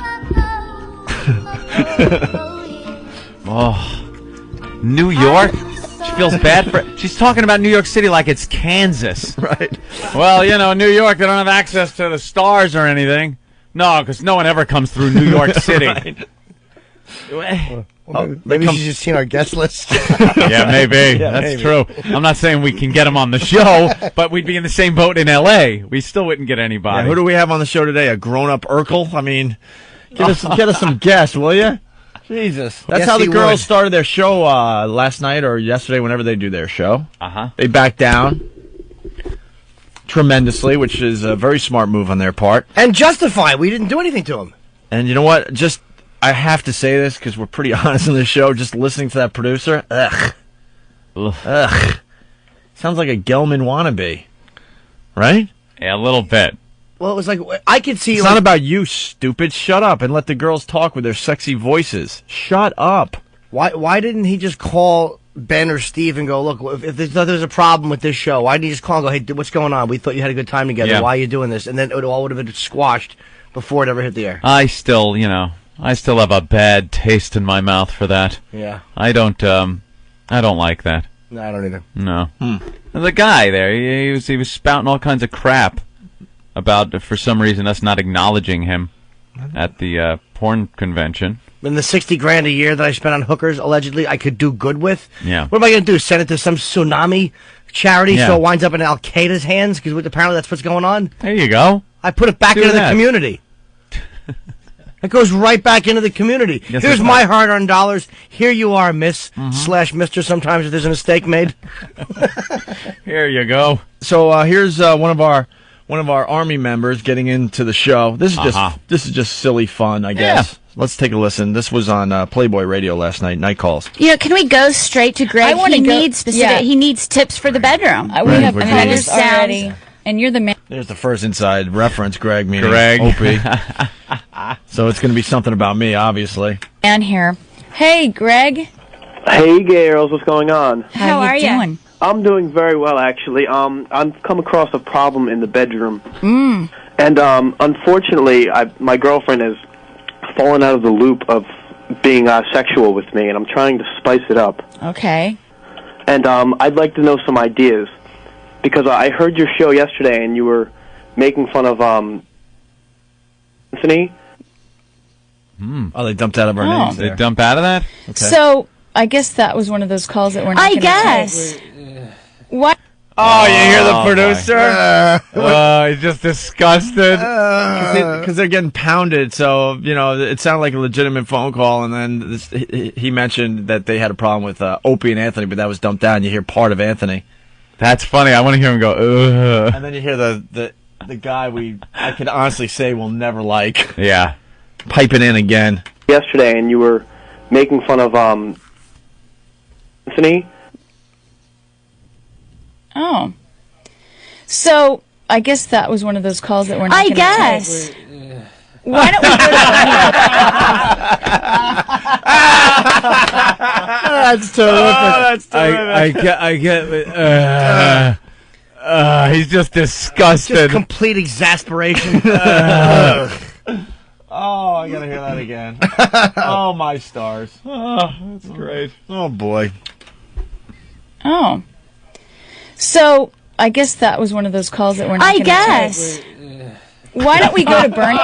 Oh, New York. She feels bad for. She's talking about New York City like it's Kansas. Right. Well, you know, New York, they don't have access to the stars or anything. No, because no one ever comes through New York City. Maybe she's just seen our guest list. Yeah, maybe. That's true. I'm not saying we can get him on the show, but we'd be in the same boat in L.A. We still wouldn't get anybody. Yeah, who do we have on the show today? A grown-up Urkel? I mean, get us some guests, will you? Jesus. That's Yes, how the he girls would. started their show last night or yesterday, whenever they do their show. Uh-huh. They backed down tremendously, which is a very smart move on their part. And justified. We didn't do anything to him. And you know what? I have to say this because we're pretty honest on the show. Just listening to that producer, ugh. Sounds like a Gelman wannabe, right? Yeah, a little bit. Well, it was like, I could see... It's not about you, stupid. Shut up and let the girls talk with their sexy voices. Shut up. Why didn't he just call Ben or Steve and go, look, if there's a problem with this show, why didn't he just call and go, hey, what's going on? We thought you had a good time together. Yeah. Why are you doing this? And then it all would have been squashed before it ever hit the air. I still have a bad taste in my mouth for that. Yeah. I don't like that. No, I don't either. No. The guy there, he was spouting all kinds of crap about, for some reason, us not acknowledging him at the porn convention. And the $60,000 a year that I spent on hookers, allegedly, I could do good with. Yeah. What am I going to do? Send it to some tsunami charity so it winds up in Al Qaeda's hands? Because apparently that's what's going on. There you go. I put it back Do into that. the community. It goes right back into the community. Yes, Here's it my does. hard-earned dollars. Here you are, Miss / Mr. Sometimes if there's a mistake made. Here you go. So here's one of our Army members getting into the show. This is just silly fun, I guess. Let's take a listen. This was on Playboy Radio last night. Night calls. You know, can we go straight to Greg? He needs specific. yeah. He needs tips for the bedroom. We have we're callers doing it. already, and you're the man. There's the first inside reference, Greg, meaning Greg. Opie. So it's going to be something about me, obviously. Ann here. Hey, Greg. Hey, girls, what's going on? How are you doing? I'm doing very well, actually. I've come across a problem in the bedroom. Mm. And unfortunately, my girlfriend has fallen out of the loop of being sexual with me, and I'm trying to spice it up. Okay. And I'd like to know some ideas, because I heard your show yesterday, and you were making fun of Anthony. Oh, they dumped out of our names there. They dump out of that? Okay. So, I guess that was one of those calls that we're not I gonna guess. take. What? Oh, you hear the my producer? He's just disgusted. Because they're getting pounded, so, you know, it sounded like a legitimate phone call, and then he mentioned that they had a problem with Opie and Anthony, but that was dumped out, and you hear part of Anthony. That's funny. I want to hear him go, ugh. And then you hear the guy I could honestly say we'll never like. Yeah. Piping in again. Yesterday, and you were making fun of Anthony. Oh. So, I guess that was one of those calls that we're not gonna guess. take. Why don't we go to That's terrific. I get he's just disgusted. Just complete exasperation. Oh, I gotta hear that again. Oh, my stars. Oh, that's great. Oh, boy. Oh. So, I guess that was one of those calls that we're not gonna guess. take. Why don't we go to Bernie?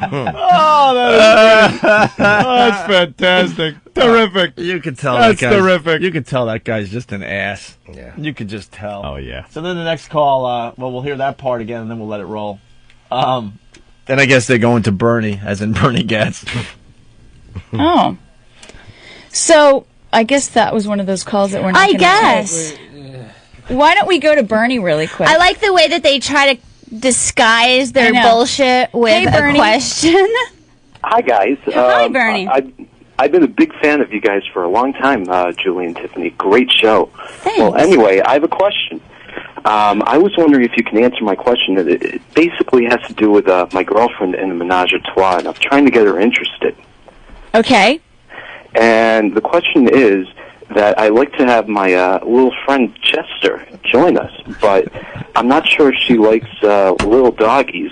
Oh, that is great. Oh, that's fantastic. Terrific. You can tell That's that guy's, terrific. You can tell that guy's just an ass. Yeah. You could just tell. Oh, yeah. So then the next call, well, we'll hear that part again, and then we'll let it roll. Then I guess they're going to Bernie, as in Bernie Getz. Oh. So, I guess that was one of those calls that we're not gonna guess. take. Why don't we go to Bernie really quick? I like the way that they try to disguise their I know. bullshit with Hey, a Bernie. question. Hi, guys. Hi, Bernie. I've been a big fan of you guys for a long time, Julie and Tiffany. Great show. Thanks. Well, anyway, I have a question. I was wondering if you can answer my question. It basically has to do with my girlfriend and the menage a trois, and I'm trying to get her interested. Okay. And the question is that I like to have my little friend Chester join us, but I'm not sure if she likes little doggies,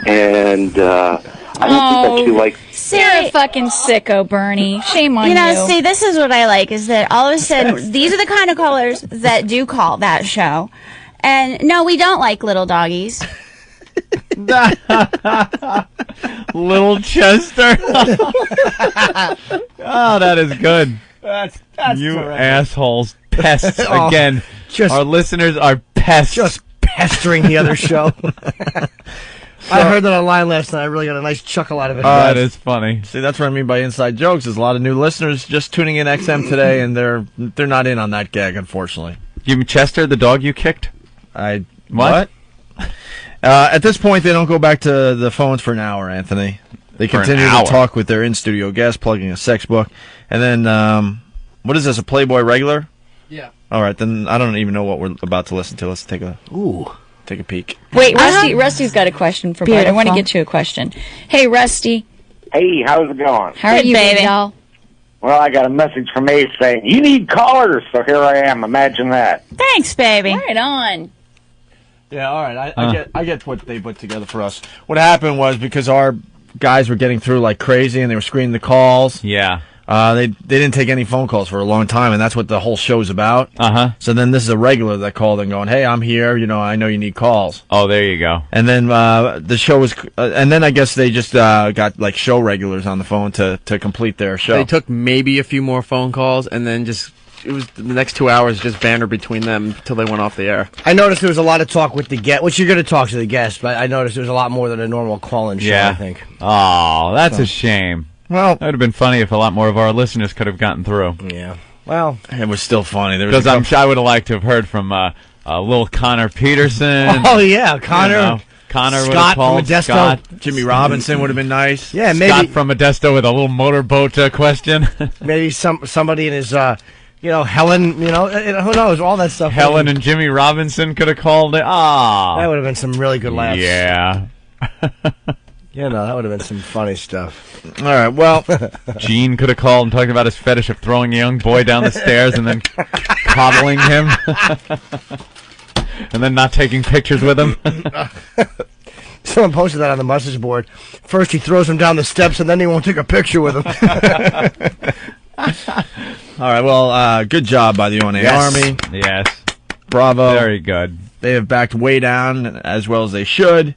and I don't think that she likes... You're a fucking sicko, Bernie. Shame on you. See, this is what I like, is that all of a sudden, these are the kind of callers that do call that show. And no, we don't like little doggies. Little Chester. Oh, that is good. That's you terrific. assholes. Pests. Oh, Again, our listeners are pests. Just pestering the other show. I heard that online last night. I really got a nice chuckle out of it. That is funny. See, that's what I mean by inside jokes. There's a lot of new listeners just tuning in XM today, and they're not in on that gag, unfortunately. You mean Chester, the dog you kicked? What? At this point, they don't go back to the phones for an hour, Anthony. They For an continue hour? to talk with their in-studio guest, plugging a sex book. And then, what is this, a Playboy regular? Yeah. All right, then I don't even know what we're about to listen to. Let's take a peek. Wait, Rusty's got a question for Bart. I want to get you a question. Hey, Rusty. Hey, how's it going? How are you, baby doll? Well, I got a message from Ace saying, you need callers, so here I am. Imagine that. Thanks, baby. Right on. Yeah, all right. I get what they put together for us. What happened was because our guys were getting through like crazy and they were screening the calls. Yeah. They didn't take any phone calls for a long time, and that's what the whole show's about. Uh-huh. So then this is a regular that called and going, hey, I'm here. You know, I know you need calls. Oh, there you go. And then the show was, and then I guess they just got like show regulars on the phone to complete their show. They took maybe a few more phone calls, and then it was the next 2 hours just banter between them till they went off the air. I noticed there was a lot of talk with the guest, which you're going to talk to the guest, but I noticed there was a lot more than a normal call-in show, Yeah. I think. Oh, that's a shame. Well, that would have been funny if a lot more of our listeners could have gotten through. Yeah. Well, it was still funny. Because I would have liked to have heard from little Connor Peterson. Oh, yeah, Connor. You know, Connor would have Scott called. from Modesto. Scott. Jimmy Robinson would have been nice. Yeah, Scott maybe from Modesto with a little motorboat question. maybe somebody in his, Helen, who knows, all that stuff. Helen and Jimmy Robinson could have called it. Ah, That would have been some really good laughs. Yeah. You know, that would have been some funny stuff. All right, well, Gene could have called and talking about his fetish of throwing a young boy down the stairs and then coddling him. And then not taking pictures with him. Someone posted that on the message board. First he throws him down the steps, and then he won't take a picture with him. all right, well, good job by the ONA Army. Yes. Bravo. Very good. They have backed way down as well as they should,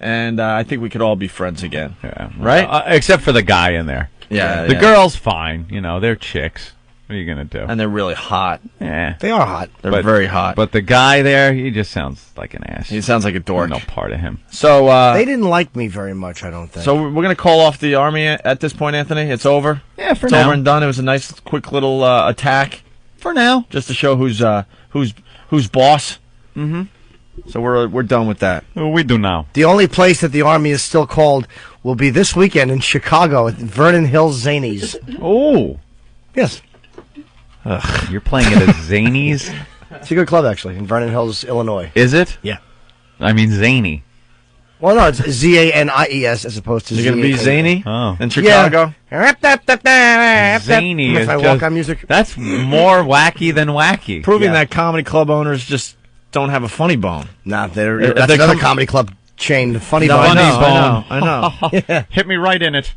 and I think we could all be friends again. Yeah. Right? Except for the guy in there. Yeah. The girl's fine. You know, they're chicks. What are you going to do? And they're really hot. Yeah. They are hot. They're very hot. But the guy there, he just sounds like an ass. He sounds like a dork. No part of him. So they didn't like me very much, I don't think. So we're going to call off the Army at this point, Anthony? It's over? Yeah, for it's now. It's over and done. It was a nice, quick little attack. For now. Just to show who's boss. Mm-hmm. So we're done with that. We do now. The only place that the Army is still called will be this weekend in Chicago at Vernon Hills Zanies. Oh. Yes. Ugh, you're playing it at Zanies? It's a good club, actually, in Vernon Hills, Illinois. Is it? Yeah. I mean, zany. Well, no, it's Zanies as opposed to You're going to be zany in Chicago? Zany is walk-on music. That's more wacky than wacky. Proving that comedy club owners just don't have a funny bone. Nah, that's another comedy club chain, Funny Bone. I know. Hit me right in it.